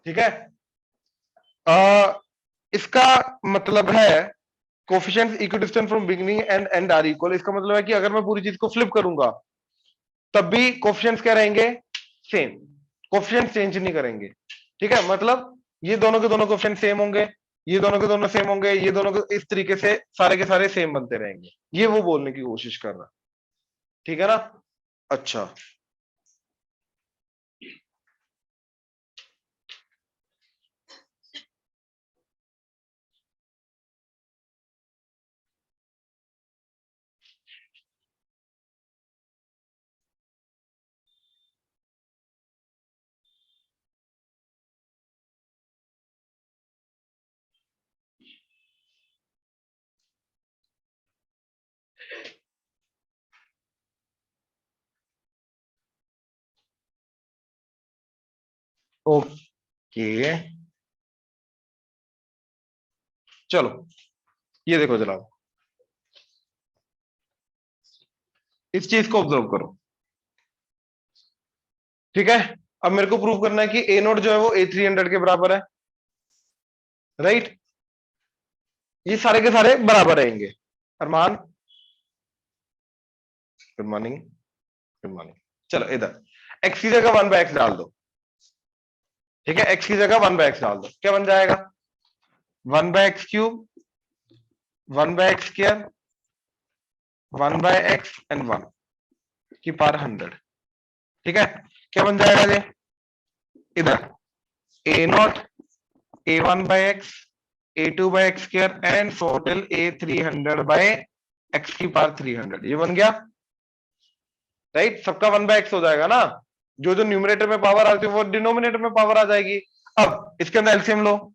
ठीक है, इसका मतलब है coefficients equidistant from beginning and end are equal, इसका मतलब है कि अगर मैं पूरी चीज को फ्लिप करूंगा तब भी कोफिशिएंट्स क्या रहेंगे सेम, कोफिशिएंट चेंज नहीं करेंगे। ठीक है, मतलब ये दोनों के दोनों कोफिशिएंट सेम होंगे, ये दोनों के दोनों सेम होंगे, ये दोनों के इस तरीके से सारे के सारे सेम बनते रहेंगे, ये वो बोलने की कोशिश कर रहा। ठीक है ना, अच्छा ओके, चलो ये देखो जनाब, इस चीज को ऑब्जर्व करो। ठीक है, अब मेरे को प्रूव करना है कि ए नोट जो है वो A300 के बराबर है, राइट, ये सारे के सारे बराबर रहेंगे। अरमान, गुड मॉर्निंग, गुड मॉर्निंग। चलो इधर एक्स की जगह 1/x डाल दो, ठीक है, एक्स की जगह 1/x डाल दो, क्या बन जाएगा 1/x cube 1/x square 1/x and 1 की पावर 100। ठीक है, क्या बन जाएगा ये इधर a0 a1/x a2/x² and total a300/x की पावर 300। ये बन गया राइट। सबका 1/x हो जाएगा ना, जो जो न्यूमरेटर में पावर आती है वो डिनोमिनेटर में पावर आ जाएगी। अब इसके अंदर एलसीएम लो,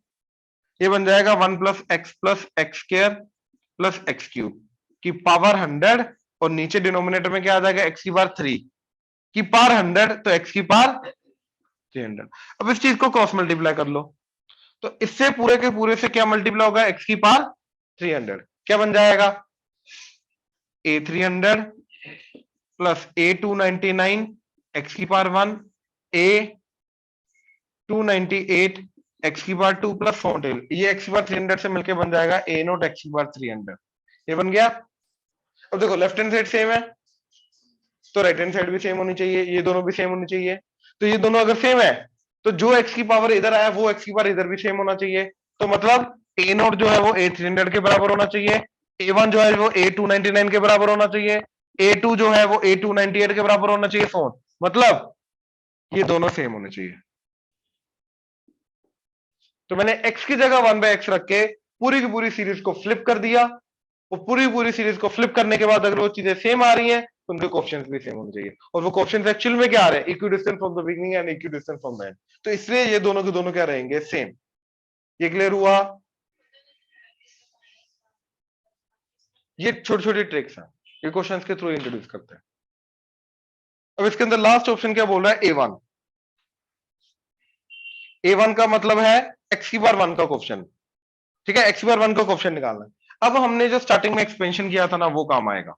ये बन जाएगा 1+x+x² प्लस x³ की पावर 100 और नीचे डिनोमिनेटर में क्या आ जाएगा x की पावर 3 की पावर 100 तो x की पावर 300। अब इस चीज को क्रॉस मल्टीप्लाई कर लो, तो इससे पूरे के पूरे से क्या मल्टीप्लाई होगा x की पावर 300। क्या बन जाएगा a300 प्लस a299 x की पावर 1 a298 x की पावर 2 प्लस टोटल ये x की पावर 300 से मिलके बन जाएगा a0 x की पावर 300। ये बन गया। अब देखो लेफ्ट हैंड साइड सेम है तो राइट हैंड साइड भी सेम होनी चाहिए, ये दोनों भी सेम होनी चाहिए। तो ये दोनों अगर सेम है तो जो x की पावर इधर आया वो x की पावर इधर भी सेम होना चाहिए। तो मतलब a0 जो है वो a300 के बराबर होना चाहिए, a1 जो है वो a299 के बराबर होना चाहिए, a2 जो है वो a298 के बराबर होना चाहिए फोन। मतलब ये दोनों सेम होने चाहिए। तो मैंने x की जगह 1/x रख के पूरी की पूरी सीरीज को फ्लिप कर दिया। वो पूरी सीरीज को फ्लिप करने के बाद अगर वो चीजें सेम आ रही हैं तो उनके कोएफिशिएंट्स भी सेम होने चाहिए। और वो कोएफिशिएंट्स एक्चुअल में क्या आ रहे हैं, equidistance from the beginning and equidistance from the and. तो इसलिए ये दोनों के दोनों क्या रहेंगे, सेम। ये क्लियर हुआ। ये छोटी छोटी ट्रिक्स हैं, ये क्वेश्चंस के थ्रू इंट्रोड्यूस करते हैं। अब इसके अंदर लास्ट ऑप्शन क्या बोल रहा है, a1। a1 का मतलब है x की पावर 1 का कोएफिशिएंट। ठीक है, x की पावर 1 का कोएफिशिएंट निकालना है। अब हमने जो स्टार्टिंग में एक्सपेंशन किया था ना वो काम आएगा।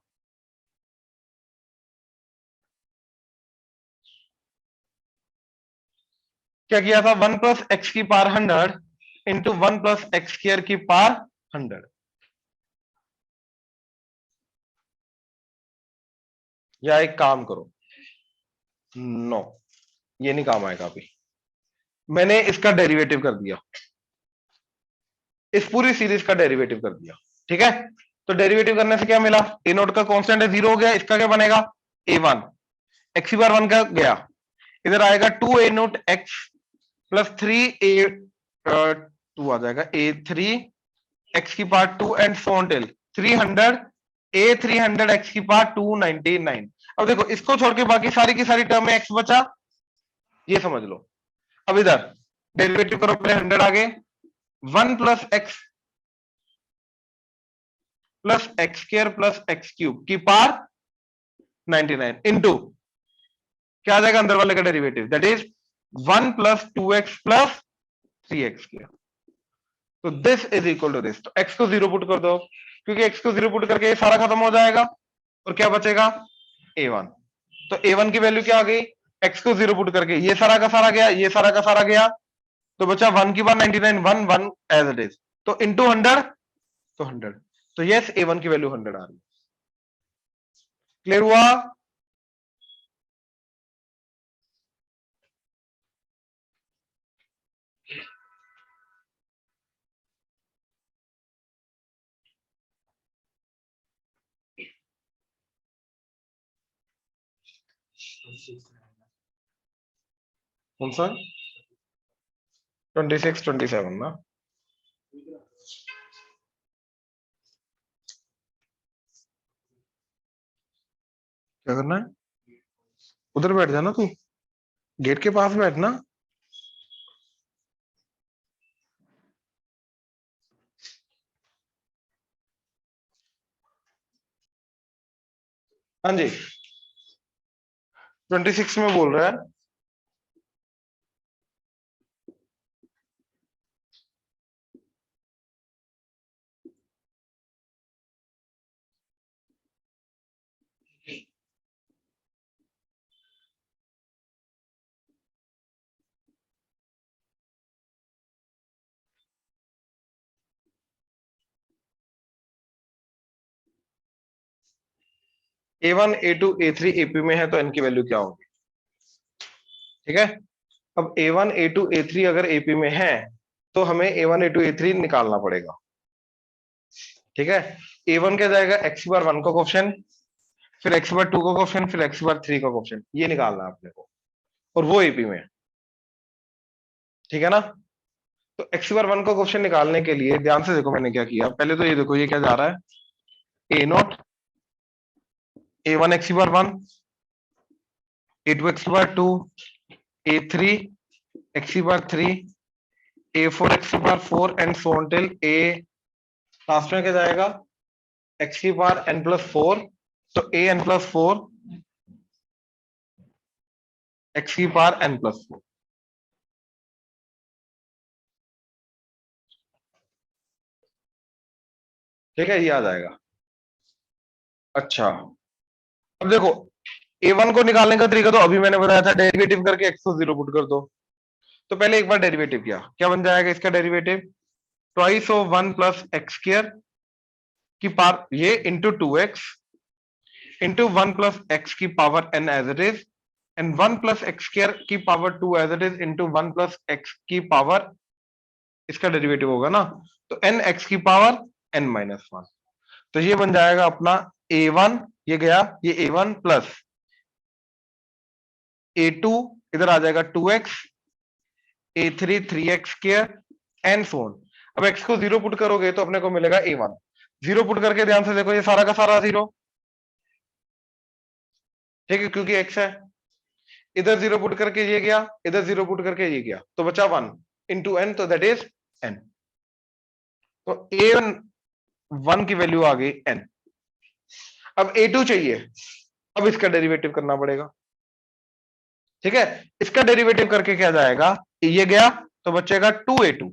क्या किया था, 1+x की पावर 100 इंटू 1+x² की पावर 100। या एक काम करो, नो ये नहीं काम आएगा। अभी मैंने इसका डेरिवेटिव कर दिया, इस पूरी सीरीज का डेरिवेटिव कर दिया। ठीक है, तो डेरिवेटिव करने से क्या मिला, ए नोट का कांस्टेंट है 0 हो गया, इसका क्या बनेगा a1, x की पावर 1 का गया, इधर आएगा 2a0 x प्लस 3a2 आ जाएगा a3 x की power 2 and phone 300 a300 x की पावर 299। अब देखो इसको छोड़ के बाकी सारी की सारी टर्म में x बचा, ये समझ लो। अब इधर डेरिवेटिव करो, पहले 100 आगे 1+x plus x² plus x³ की पावर 99 इंटू क्या आ जाएगा अंदर वाले का derivative, that is 1+2x plus 3x²। तो this is equal to this. तो x को 0 पुट कर दो, क्योंकि x को 0 पुट करके ये सारा खत्म हो जाएगा और क्या बचेगा a1। तो a1 की वैल्यू क्या आ गई, x को 0 पुट करके ये सारा का सारा गया, ये सारा का सारा गया, तो बचा 1 की पावर 99, 1 एज इट इज, तो इंटू 100 तो 100। तो यस a1 की वैल्यू 100 आ रही है। क्लियर हुआ। कौन सा 26 27 ना, क्या करना है, उधर बैठ जाना, तू गेट के पास बैठना। हाँ जी 26 में बोल रहा है, a1 a2 a3 ap में है तो n की वैल्यू क्या होगी। ठीक है, अब a1 a2 a3 अगर ap में है तो हमें a1 a2 a3 निकालना पड़ेगा। ठीक है, a1 क्या जाएगा, x बार 1 का कोफिशिएंट, फिर x बार 2 का कोफिशिएंट, फिर x बार 3 का कोफिशिएंट, ये निकालना है अपने को, और वो एपी में, ठीक है ना। तो x बार 1 का कोफिशिएंट निकालने के लिए ध्यान से देखो मैंने क्या किया, पहले तो ये देखो ये क्या जा रहा है, a not a1 x bar 1, a2 x bar 2, a3 x bar 3, a4 x bar 4 and so on till a, last में क्या जाएगा, x की पावर n प्लस 4, तो a n प्लस 4 x की पावर n प्लस 4, ठीक है, ये आ जाएगा। अच्छा, अब देखो a1 को निकालने का तरीका तो अभी मैंने बताया था, डेरिवेटिव करके x को 0 पुट कर दो। तो पहले एक बार डेरिवेटिव किया, क्या बन जाएगा इसका derivative, twice of 1 plus x square की पावर ये into 2x into 1 plus x की power n as it is, and 1 plus x square की power 2 as it is into 1 plus x की पावर, इसका डेरिवेटिव होगा ना, तो n x की पावर n माइनस 1, तो ये बन जाएगा अपना a1, ये गया ये a1 प्लस a2, इधर आ जाएगा 2x, a3 3x square and so on. अब x को 0 पुट करोगे तो अपने को मिलेगा a1, 0 पुट करके ध्यान से देखो ये सारा का सारा 0, ठीक है, क्योंकि x है, इधर 0 पुट करके ये गया, इधर 0 पुट करके ये गया, तो बचा 1 इंटू n, तो दैट इज n, तो a1 की वैल्यू आ गई n। अब a2 चाहिए, अब इसका डेरिवेटिव करना पड़ेगा, ठीक है, इसका डेरिवेटिव करके क्या जाएगा, ये गया तो बचेगा 2a2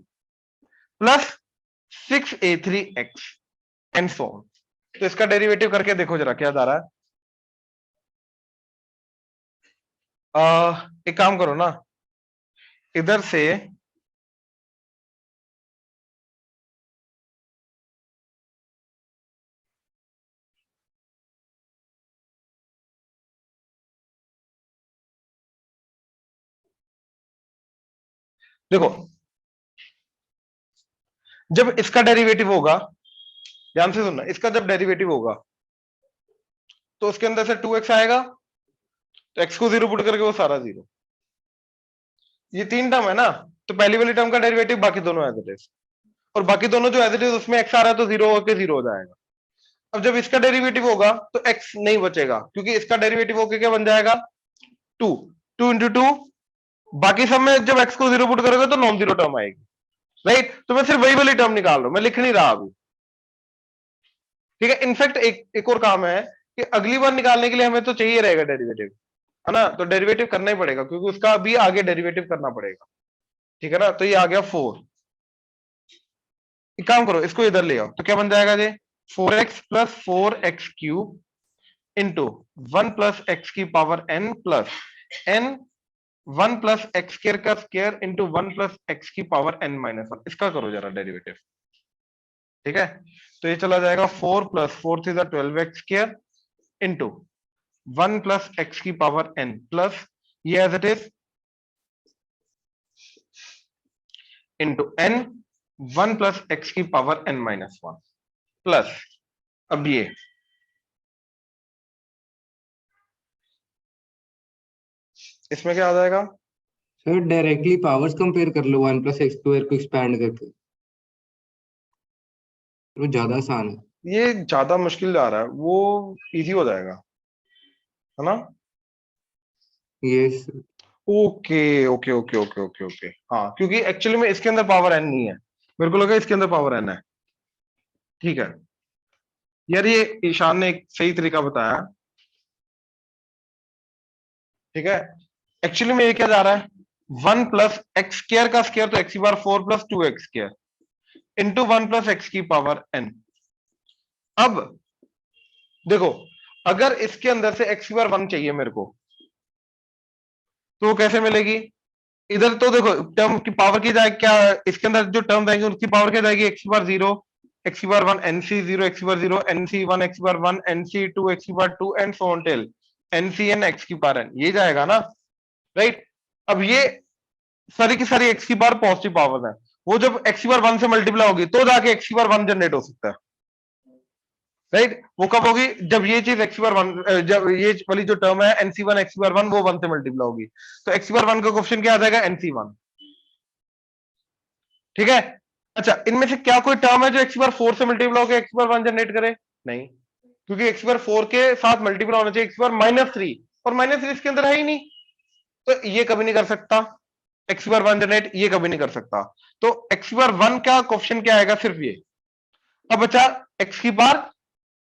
plus 6a3x and so on. तो इसका डेरिवेटिव करके देखो जरा क्या जा रहा है, एक काम करो ना, इधर से देखो, जब इसका डेरिवेटिव होगा, ध्यान से सुनना, इसका जब डेरिवेटिव होगा तो उसके अंदर से 2x आएगा, तो x को 0 पुट करके वो सारा 0, ये 3 टर्म है ना, तो पहली वाली टर्म का डेरिवेटिव बाकी दोनों एज इट इज, और बाकी दोनों जो एज इट इज उसमें x आ रहा है तो 0 होकर 0 हो जाएगा। अब जब इसका डेरिवेटिव होगा तो x नहीं बचेगा, क्योंकि इसका डेरिवेटिव होकर क्या बन जाएगा, 2, 2 इंटू 2, बाकी सब में जब x को 0 पुट करोगे तो नॉन जीरो टर्म आएगी, राइट, तो मैं सिर्फ वही वाली टर्म निकाल रहा हूं, मैं लिख नहीं रहा अभी, ठीक है। इनफैक्ट एक और काम है कि अगली बार निकालने के लिए हमें तो चाहिए रहेगा डेरिवेटिव, है ना, तो डेरिवेटिव करना ही पड़ेगा क्योंकि उसका भी आगे डेरिवेटिव करना पड़ेगा, ठीक है ना। तो ये आ गया 4, एक काम करो इसको इधर ले आओ, तो क्या बन जाएगा ये 4x plus 4x cube into 1 plus x की power n plus n 1 plus x square का स्क्र इंटू 1 प्लस एक्स की पावर n माइनस 1, इसका करो जरा डेरिवेटिव, ठीक है। तो ये चला जाएगा 4 plus 4 three 12x square into 1 plus x की पावर n प्लस ये as it is into n 1 plus x की पावर n माइनस 1 प्लस, अब ये इसमें क्या आ जाएगा, सर डायरेक्टली पावर्स कंपेयर कर लो 1 प्लस एक्स स्क्वायर को एक्सपैंड करके, वो ज्यादा आसान है। ये ज्यादा मुश्किल जा रहा है, वो इजी हो जाएगा, है ना। Yes. Okay okay okay okay okay okay, हाँ, क्योंकि एक्चुअली में इसके अंदर पावर n नहीं है, मेरे को लगा इसके अंदर पावर n है, ठीक है। यार ये ईशान ने एक सही तरीका बताया, ठीक है। एक्चुअली में ये क्या जा रहा है, 1 प्लस एक्स स्क्र का स्क्र, तो एक्स की power 4 plus 2x square into 1 plus x की पावर n। अब देखो, अगर इसके अंदर से एक्स की पावर 1 चाहिए मेरे को, तो वो कैसे मिलेगी, इधर तो देखो टर्म की पावर की जाए क्या, इसके अंदर जो टर्म रहेंगे उसकी पावर क्या जाएगी, एक्स की पावर 0, एक्स की पावर 1, एनसी 0, एक्स की पावर 0, एनसी 1, एक्स की पावर 1, एनसी 2, एक्स की power 2 and so on till nC n x की पावर n, ये जाएगा ना, राइट। अब ये सारी की सारी एक्स की पावर पॉजिटिव पावर है, वो जब एक्स की पावर 1 से मल्टीप्लाई होगी तो जाके एक्स की पावर 1 जनरेट हो सकता है, राइट। वो कब होगी, जब ये चीज एक्स बार वन, जब ये वाली जो टर्म है एनसी वन एक्स बार वन वो वन से मल्टीप्लाई होगी, तो एक्स बार वन का क्वेश्चन क्या आ जाएगा, एनसी वन। ठीक है। अच्छा, इनमें से क्या कोई टर्म है जो एक्स बार फोर से मल्टीप्लाई होकर एक्स बार वन जनरेट करे, नहीं, क्योंकि एक्स बार फोर के साथ मल्टीप्लाई होना चाहिए एक्स बार माइनस थ्री, और माइनस थ्री इसके अंदर है ही नहीं, तो ये कभी नहीं कर सकता एक्स बार वन जनरेट, ये कभी नहीं कर सकता। तो एक्स बार वन का क्वेश्चन क्या आएगा, सिर्फ ये। अब बचा एक्स की बार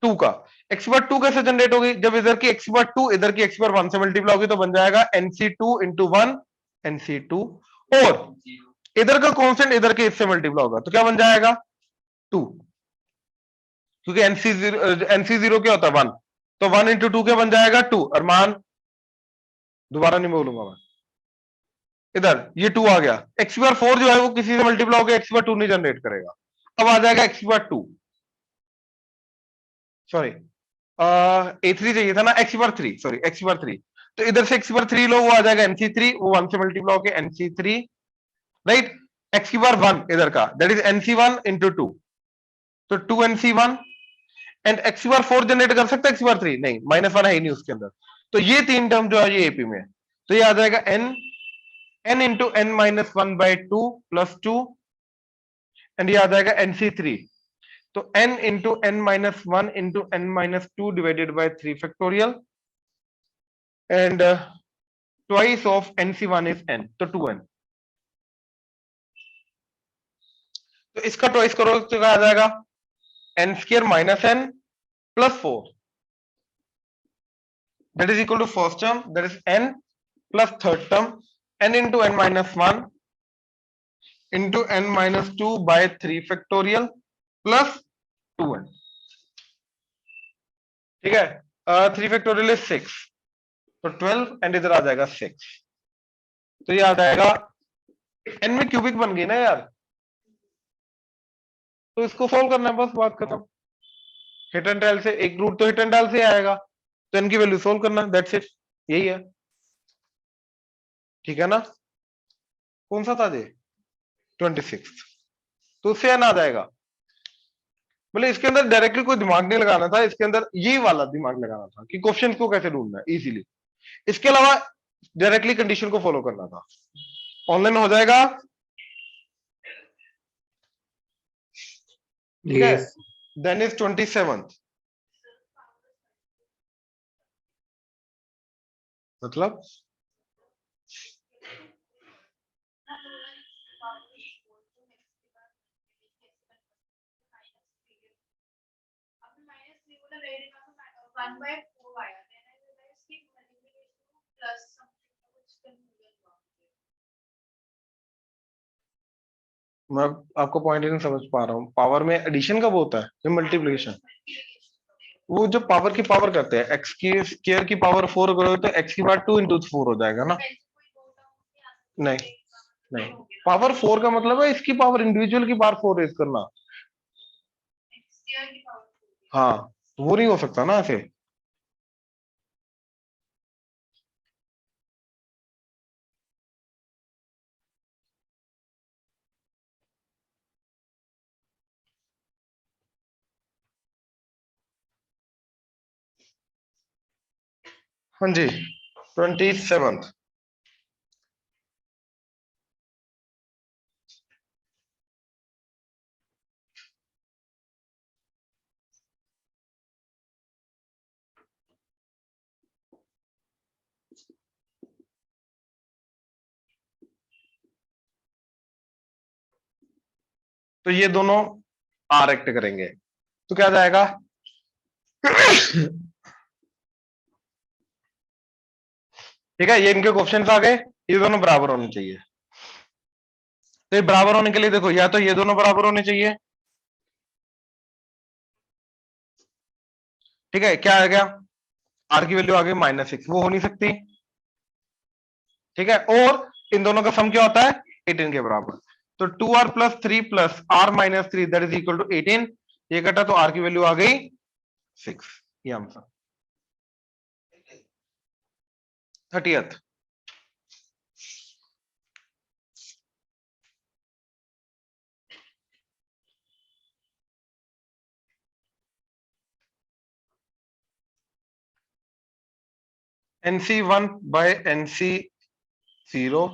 टू का। एक्स बार टू कैसे जनरेट होगी, जब इधर की एक्स बार टू इधर की एक्स बार वन से मल्टीप्लाई होगी, तो बन जाएगा nC two into one nC two, और इधर का कॉन्स्टेंट इधर के इससे मल्टीप्लाई होगा, तो क्या बन जाएगा, टू, क्योंकि एनसी जीरो क्या होता है, वन, तो वन इंटू टू क्या बन जाएगा, टू, और मान, दोबारा नहीं बोलूंगा मैं, इधर ये टू आ गया, एक्स बार फोर जो है वो किसी से मल्टीप्लाई होकर एक्स बार टू नहीं जनरेट करेगा। अब आ जाएगा एक्स बार टू, सॉरी ए थ्री चाहिए था ना, एक्स बार थ्री, सॉरी एक्स बार थ्री, तो इधर से एक्स बार थ्री लो, वो आ जाएगा एनसी थ्री, वो वन से मल्टीप्लाई होकर एनसी थ्री, राइट। एक्स की बार वन इधर का, that is n c one into two, तो two n c one, and x बार फोर जनरेट कर सकता है एक्स बार थ्री, नहीं, माइनस वन है ही नहीं उसके अंदर, तो ये तीन टर्म जो है ये एपी में है, तो ये आ जाएगा n, n into n minus one by two plus two, and ये आ जाएगा एनसी थ्री, तो n into n minus one into n minus two divided by three factorial, and twice of nC one is n, तो two n, तो इसका twice करो तो क्या आ जाएगा, n square minus n plus four, that is equal to first term that is n plus third term n into n minus one into n minus two by three factorial plus two n. ठीक है, three factorial is six, तो twelve, and इधर आ जाएगा six, तो ये आ जाएगा, एन में क्यूबिक बन गई ना यार, तो इसको सोल्व करना है, बस बात खत्म। हिट एंड टेल से एक रूट तो हिट एंड टेल से आएगा, तो इनकी वैल्यू सोल्व करना, दैट्स इट, यही है। ठीक है ना, कौन सा था ये, 26, तो उससे एन आ जाएगा। बोले इसके अंदर डायरेक्टली कोई दिमाग नहीं लगाना था, इसके अंदर यही वाला दिमाग लगाना था कि क्वेश्चन को कैसे ढूंढना है इजीली, इसके अलावा डायरेक्टली कंडीशन को फॉलो करना था। ऑनलाइन हो जाएगा, ठीक है। यस देन इज 27, मतलब वन बाय फोर आया, देन आई रियलाइज कि मल्टीप्लिकेशन प्लस समथिंग कुछ कंफ्यूजन हुआ मुझे। मैं आपको पॉइंट नहीं समझ पा रहा हूँ, पावर में एडिशन कब होता है, या मल्टीप्लिकेशन, वो जो पावर की पावर करते हैं, एक्स की स्क्वायर की पावर फोर करोगे तो एक्स की पावर टू इंटू फोर हो जाएगा ना, नहीं, नहीं, पावर फोर का मतलब है इसकी पावर इंडिविजुअल की पावर फोर रेज करना, हाँ, वो नहीं हो सकता ना ऐसे। हाँ जी, 27, तो ये दोनों आर एक्ट करेंगे, तो क्या जाएगा ठीक है, ये इनके क्वेश्चंस आ गए, ये दोनों बराबर होने चाहिए, तो ये बराबर होने के लिए देखो, या तो ये दोनों बराबर होने चाहिए, ठीक है, क्या आ गया, आर की वैल्यू आ गई माइनस सिक्स, वो हो नहीं सकती, ठीक है, और इन दोनों का सम क्या होता है, 18 के बराबर, तो 2r plus three plus r minus three that is equal to 18, ये कटा तो आर की वैल्यू आ गई 6, ये answer 30th। NC1 by NC0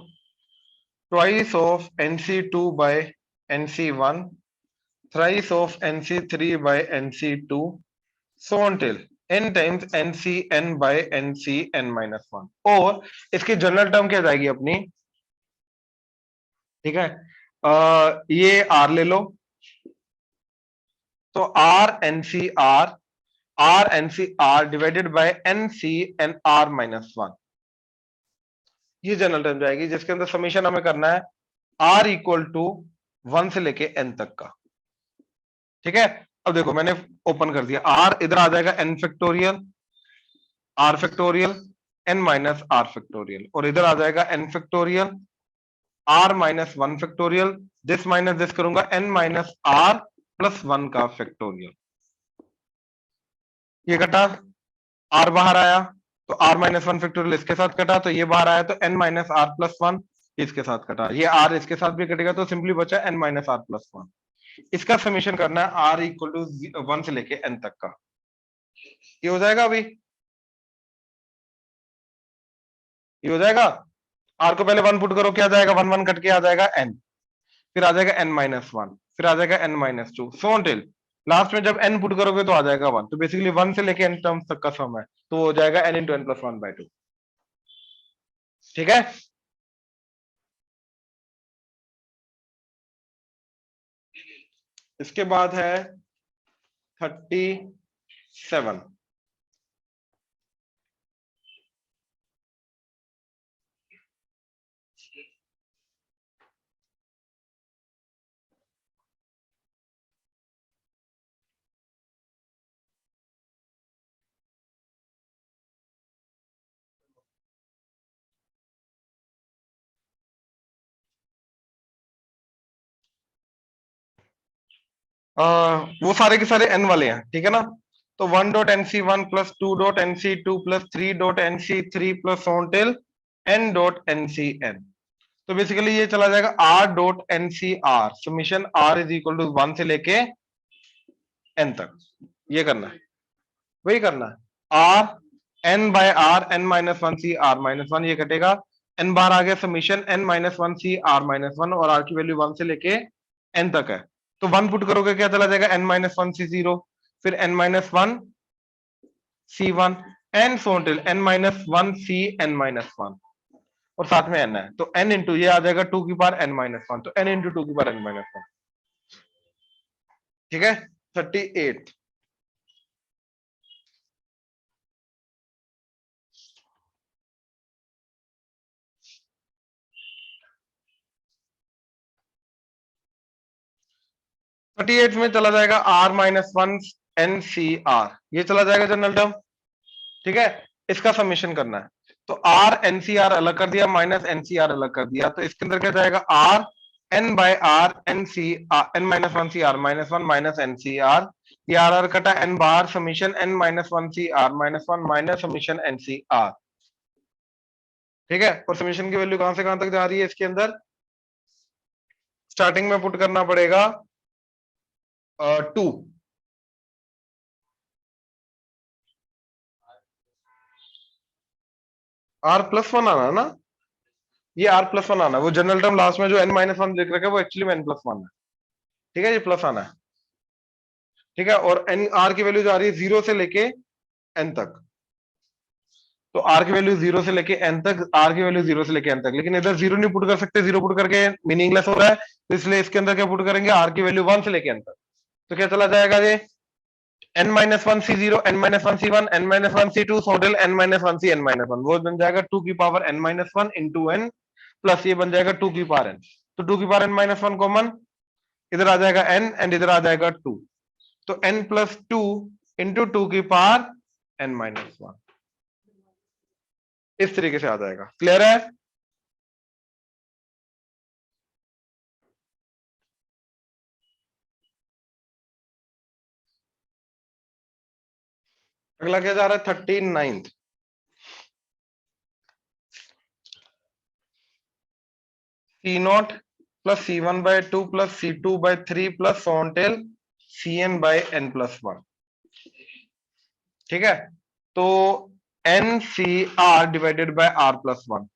twice of NC2 by NC1 thrice of NC3 by NC2 so on till n times NCn by NCn minus 1 और इसकी general term क्या जाएगी अपनी, ठीक है, ये R ले लो तो R NCR divided by NCnR minus 1, ये जनरल टर्म जाएगी जिसके अंदर समीशन हमें करना है R इक्वल टू 1 से लेके n तक का, ठीक है। अब देखो मैंने ओपन कर दिया, R इधर आ जाएगा n factorial R factorial n minus R factorial और इधर आ जाएगा n factorial R minus 1 factorial, this minus this करूंगा n माइनस R प्लस 1 का फैक्टोरियल, ये कटा R बाहर आया तो R माइनस 1 फैक्टोरियल इसके साथ कटा तो ये बाहर आया तो n माइनस R प्लस 1 इसके साथ कटा, ये R इसके साथ भी कटेगा तो सिंपली बचा n माइनस R प्लस 1। इसका समीशन करना है R इक्वल टू 1 से लेके n तक का, ये हो जाएगा अभी, ये हो जाएगा। R को पहले 1 पुट करो, क्या आ जाएगा 1 1 कट के आ जाएगा n, फिर आ जाएगा n माइनस 1, फिर आ जाएगा n minus 2 so on last में जब n पुट करोगे तो आ जाएगा 1, तो बेसिकली 1 से लेके n टर्म्स तक का सम है तो हो जाएगा n into n plus 1 by 2, ठीक है। इसके बाद है 37, वो सारे के सारे n वाले हैं, ठीक है ना, तो 1 dot nc1 plus 2 dot nc2 plus 3 dot nc3 plus on till n dot ncn, तो बेसिकली ये चला जाएगा r dot ncr summation r is equal to 1 से लेके n तक, ये करना है, वही करना है r n by r n minus 1 c r minus 1, ये कटेगा n बार आ गया summation n minus 1 c r minus 1 और r की वैल्यू 1 से लेके n तक है तो 1 पुट करोगे क्या चला जाएगा n माइनस 1 c0 फिर n minus 1 c1 n so till n minus 1 c n minus 1 और साथ में n है तो n इंटू ये आ जाएगा 2 की पावर n माइनस 1 तो n इंटू 2 की पावर n माइनस 1, ठीक है। 38 38 में चला जाएगा r minus 1 n c r, ये चला जाएगा जनरल टर्म, ठीक है। इसका समीशन करना है तो r n c r अलग कर दिया माइनस n c r अलग कर दिया तो इसके अंदर क्या जाएगा r n by r n c r n minus 1 c r minus 1 minus n c r, ये r कटा n बार summation n minus 1 c r minus 1 minus summation n c r, ठीक है। और समीशन की वैल्यू कहां से कहां तक जा रही है, इसके अंदर स्टार्टिंग में पुट करना पड़ेगा 2, r प्लस 1 आना ना, ये r प्लस 1 आना, वो जनरल टर्म लास्ट में जो n माइनस 1 लिख रखा है वो एक्चुअली में n प्लस 1 है, ठीक है, ये प्लस आना है, ठीक है। और n r की वैल्यू जा रही है 0 से लेके n तक, तो r की वैल्यू 0 से लेके n तक, r की वैल्यू 0 से लेके n तक, लेकिन इधर 0 नहीं पुट कर सकते, 0 पुट करके मीनिंगलेस हो रहा है तो इसलिए इसके अंदर क्या पुट करेंगे r की वैल्यू 1 से लेके n तक, तो क्या चला जाएगा ये n minus 1 c0 n minus 1 c1 n minus 1 c2 total n minus 1 c n minus 1, वो बन जाएगा 2 की power n minus 1 into n plus ये बन जाएगा 2 की पावर n, तो 2 की पावर n माइनस 1 कॉमन, इधर आ जाएगा n एंड इधर आ जाएगा 2, तो n प्लस 2 इंटू 2 की पावर n माइनस 1, इस तरीके से आ जाएगा, क्लियर है। अगला क्या जा रहा है 39th, C not plus C1 by 2 plus C2 by 3 plus on till Cn by n plus 1, ठीक है। तो n C r divided by r plus one,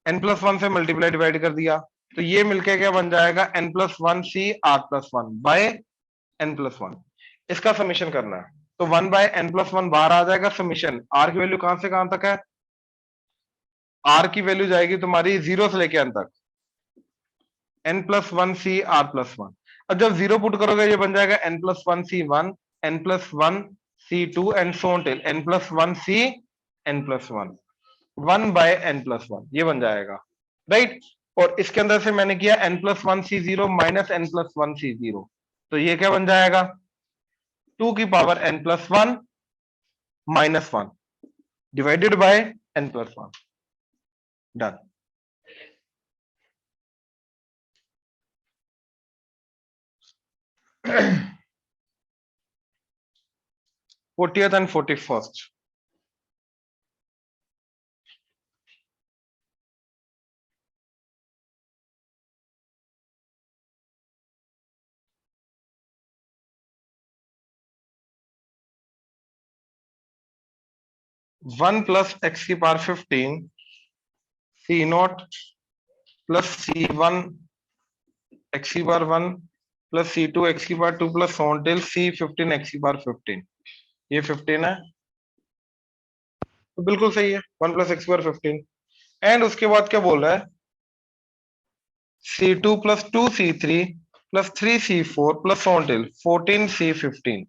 N plus one से मल्टीप्लाई डिवाइड कर दिया तो ये मिलके क्या बन जाएगा, N plus one C are plus one by N plus one. इसका समीशन करना है तो one by N plus one बाहर आ जाएगा, समीशन आर की वैल्यू कहां से कहां तक है, आर की वैल्यू जाएगी तुम्हारी जीरो से लेके एन तक, n plus one C are plus one. अब जब जीरो पुट करोगे ये बन जाएगा N plus one C one, N plus one C two and so on till n plus one C n plus one, one by N plus one, ये बन जाएगा right. और इसके अंदर से मैंने किया n plus one c zero minus n plus one c zero, तो ये क्या बन जाएगा, टू की power n plus one minus one divided by N plus one, done. Fortieth and 41st, one plus x की power 15 C not plus c one x की power one plus c two x की power two plus on till c 15 x की power 15, ये 15 है तो बिल्कुल सही है, वन प्लस एक्स की पावर 15। एंड उसके बाद क्या बोल रहा है, c two plus two c three plus three c four plus on till 14 c 15,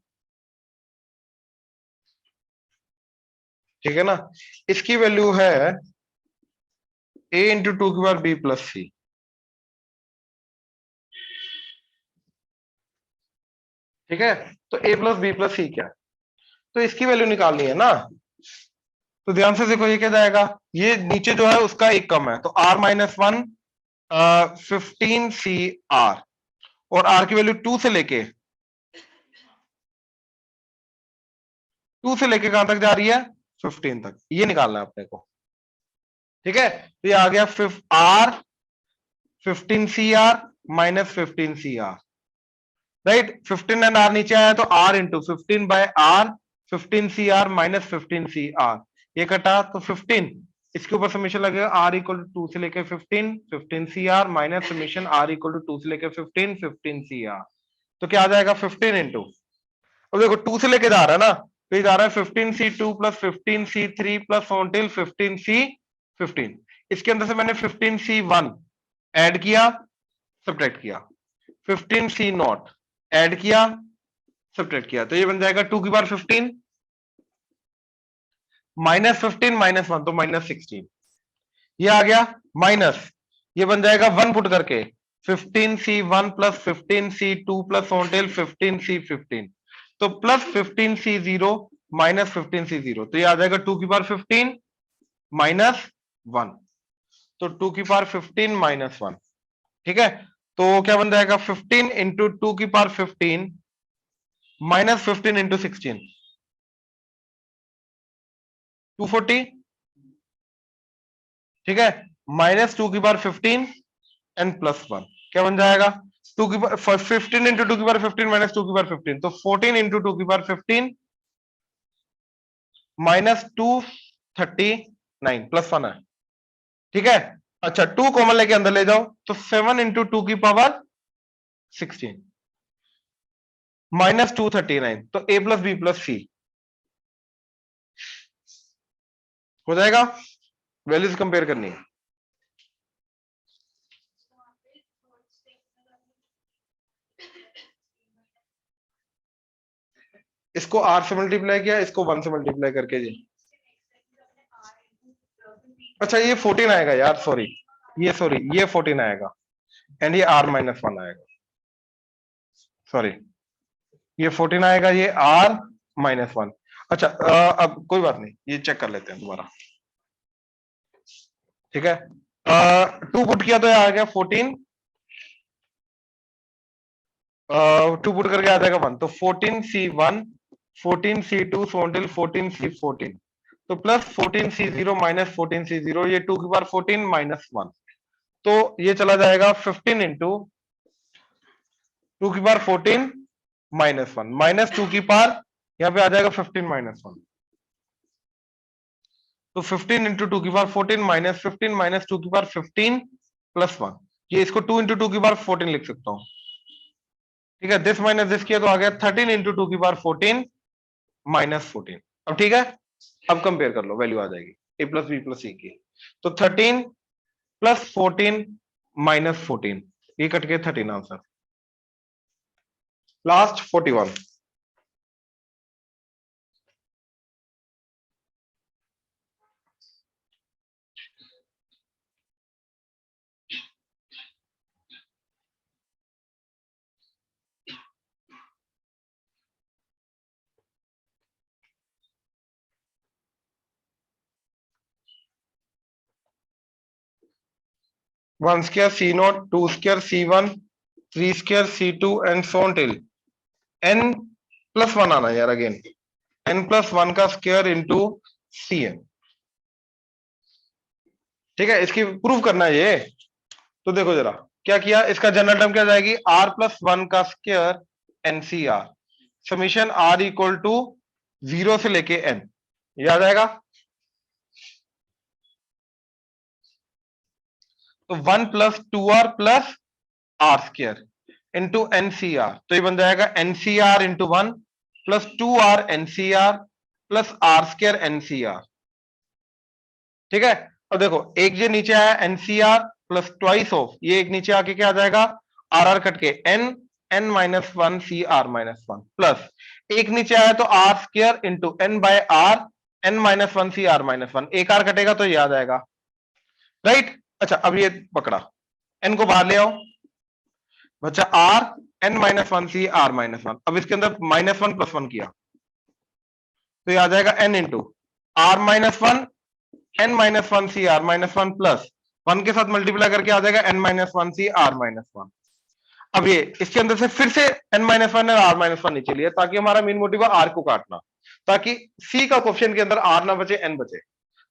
ठीक है ना। इसकी वैल्यू है a इंटू टू की पावर b प्लस सी, ठीक है। तो a plus b plus c क्या है, तो इसकी वैल्यू निकालनी है ना, तो ध्यान से देखो ये क्या जाएगा, ये नीचे जो है उसका एक कम है तो r minus one 15 C r, और r की वैल्यू टू से लेके कहां तक जा रही है, 15 तक, ये निकालना है अपने को, ठीक है। तो ये आ गया r 15 C are minus 15 C r, right. 15 and r नीचे आया तो r into 15 by r 15 C are minus 15 C r, ये कटा तो 15, इसके ऊपर समीशन लगेगा r इक्वल टू टू से लेके 15 15 C are minus summation r equal to two से लेके 15 15 सी आर, तो क्या आ जाएगा 15 इंटू, अब देखो टू से लेके जा रहा है ना तो ये जा रहा है 15 C two plus 15 C three plus on till 15 C 15, इसके अंदर से मैंने 15 सी वन ऐड किया सब्ट्रैक्ट किया, 15 सी नॉट ऐड किया सब्ट्रैक्ट किया, तो ये बन जाएगा टू की पावर 15 माइनस 15 माइनस वन तो माइनस 16, ये आ गया माइनस, ये बन जाएगा वन पुट करके 15 C one plus 15 C two plus on till 15 C 15, तो plus 15 C zero minus 15 C zero, तो ये आ जाएगा टू की पावर 15 माइनस वन, तो टू की पावर 15 माइनस वन, ठीक है। तो क्या बन जाएगा 15 इंटू टू की पावर 15 माइनस 15 इंटू 16 240, ठीक है, माइनस टू की पावर 15 एंड प्लस वन, क्या बन जाएगा टू की पावर 15 इंटू टू की पावर 15 माइनस टू की पावर 15, तो 14 इंटू टू की पावर 15 माइनस 239 प्लस वन है, ठीक है। अच्छा टू कॉमन लेके अंदर ले जाओ तो 7 इंटू टू की पावर 16 माइनस 239, तो a प्लस बी प्लस सी हो जाएगा, वैल्यूज कंपेयर करनी है। इसको r से मल्टीप्लाई किया, इसको 1 से मल्टीप्लाई करके जी, अच्छा ये 14 आएगा यार, सॉरी ये 14 आएगा एंड ये r माइनस वन आएगा, सॉरी ये 14 आएगा, ये r माइनस वन। अच्छा अब कोई बात नहीं, ये चेक कर लेते हैं दोबारा, ठीक है। टू पुट किया तो ये आ गया 14, टू पुट करके आ जाएगा वन, तो 14 सी वन 14 सी टू सोटिल 14 सी 14, तो प्लस 14 सी जीरो माइनस 14 सी जीरो, ये टू की पावर 14 माइनस वन, तो ये चला जाएगा 15 इंटू टू की power 14 minus one minus two की पावर, यहां पे आ जाएगा 15 माइनस वन, तो 15 इंटू 2 की पावर 14 माइनस 15 माइनस 2 की पावर 15 प्लस 1, ये इसको 2 इंटू 2 की पावर 14 लिख सकता हूं। ठीक है, दिस माइनस दिस किया तो आ गया 13 इंटू 2 की पावर 14 माइनस 14। अब ठीक है, अब कंपेयर कर लो, वैल्यू आ जाएगी a प्लस बी प्लस सी की। तो 13 प्लस 14 माइनस 14, ये कट के 13 answer. Last 41। One square C not, two square C one, three square C two and so on till n plus 1 आना यार, अगेन n प्लस 1 का square into C N. ठीक है, इसकी प्रूफ करना है ये। तो देखो जरा क्या किया, इसका जनरल टर्म क्या जाएगी, r प्लस 1 का square nCr, summation r equal to 0 से लेके n, ये आ जाएगा। तो 1 plus 2r plus r square into nCr, तो ये बन जाएगा nCr into 1 plus 2r nCr plus r square nCr. ठीक है, अब देखो एक ये नीचे आया एनसीआर प्लस ट्वाइस ऑफ, ये एक नीचे आके क्या आ जाएगा, आर आर कट के n, n minus 1 C are minus 1 plus एक नीचे आया तो r square into n by r, n minus 1 C are minus 1, एक आर कटेगा तो ये आ जाएगा, राइट। अच्छा अब ये पकड़ा, एन को बाहर ले आओ बच्चा, r n minus 1 C are minus 1, अब इसके अंदर माइनस 1 प्लस 1 किया तो ये आ जाएगा n into r minus 1 n minus 1 C are minus 1 plus 1 के साथ मल्टीप्लाई करके आ जाएगा n minus 1 C are minus 1। अब ये इसके अंदर से फिर से एन माइनस 1 और आर माइनस 1 नीचे लिया, ताकि हमारा मेन मोटिव है आर को काटना, ताकि सी का क्वेश्चन के अंदर आर ना बचे एन बचे।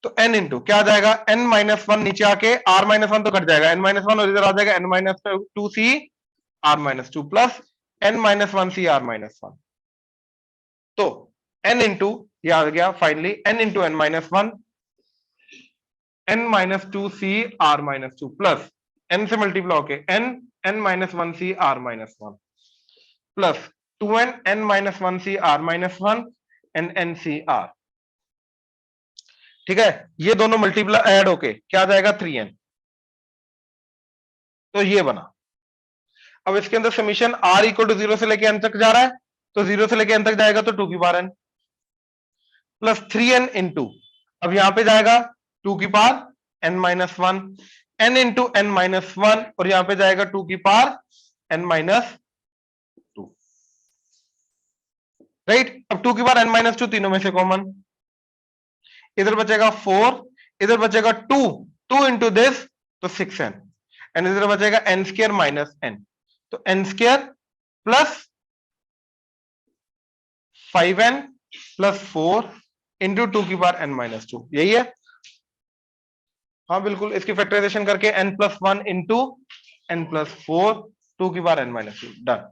तो एन इंटू क्या आ जाएगा, एन माइनस 1 नीचे आके आर माइनस 1 तो कट जाएगा, एन माइनस 1 और इधर आ जाएगा n minus 2 C are minus 2 plus n minus 1 C are minus 1। तो एन इंटू ये आ गया finally n into n minus 1 n minus 2 C are minus 2 plus n से मल्टीप्लाई होके n n minus 1 C are minus 1 plus 2n n minus 1 C are minus 1 and n C are. ठीक है, ये दोनों multiply add होके क्या आ जाएगा 3n, तो ये बना। अब इसके अंदर समीशन r इक्वल टू 0 से लेके n तक जा रहा है, तो 0 से लेके n तक जाएगा तो 2 की power n plus 3n into, अब यहां पे जाएगा 2 की power n minus 1, n into n minus 1, और यहां पे जाएगा 2 की पावर n माइनस 2, राइट। अब 2 की पावर n माइनस 2 तीनों में से कॉमन, इधर बचेगा 4, इधर बचेगा 2, 2 इंटू दिस तो 6n, एंड इधर बचेगा n स्क्वायर माइनस n, तो n square plus 5n plus 4 into 2 की पावर n माइनस 2, यही है। हाँ बिल्कुल, इसकी फैक्टराइजेशन करके n plus 1 into n plus 4 2 की पावर n माइनस 2, डन।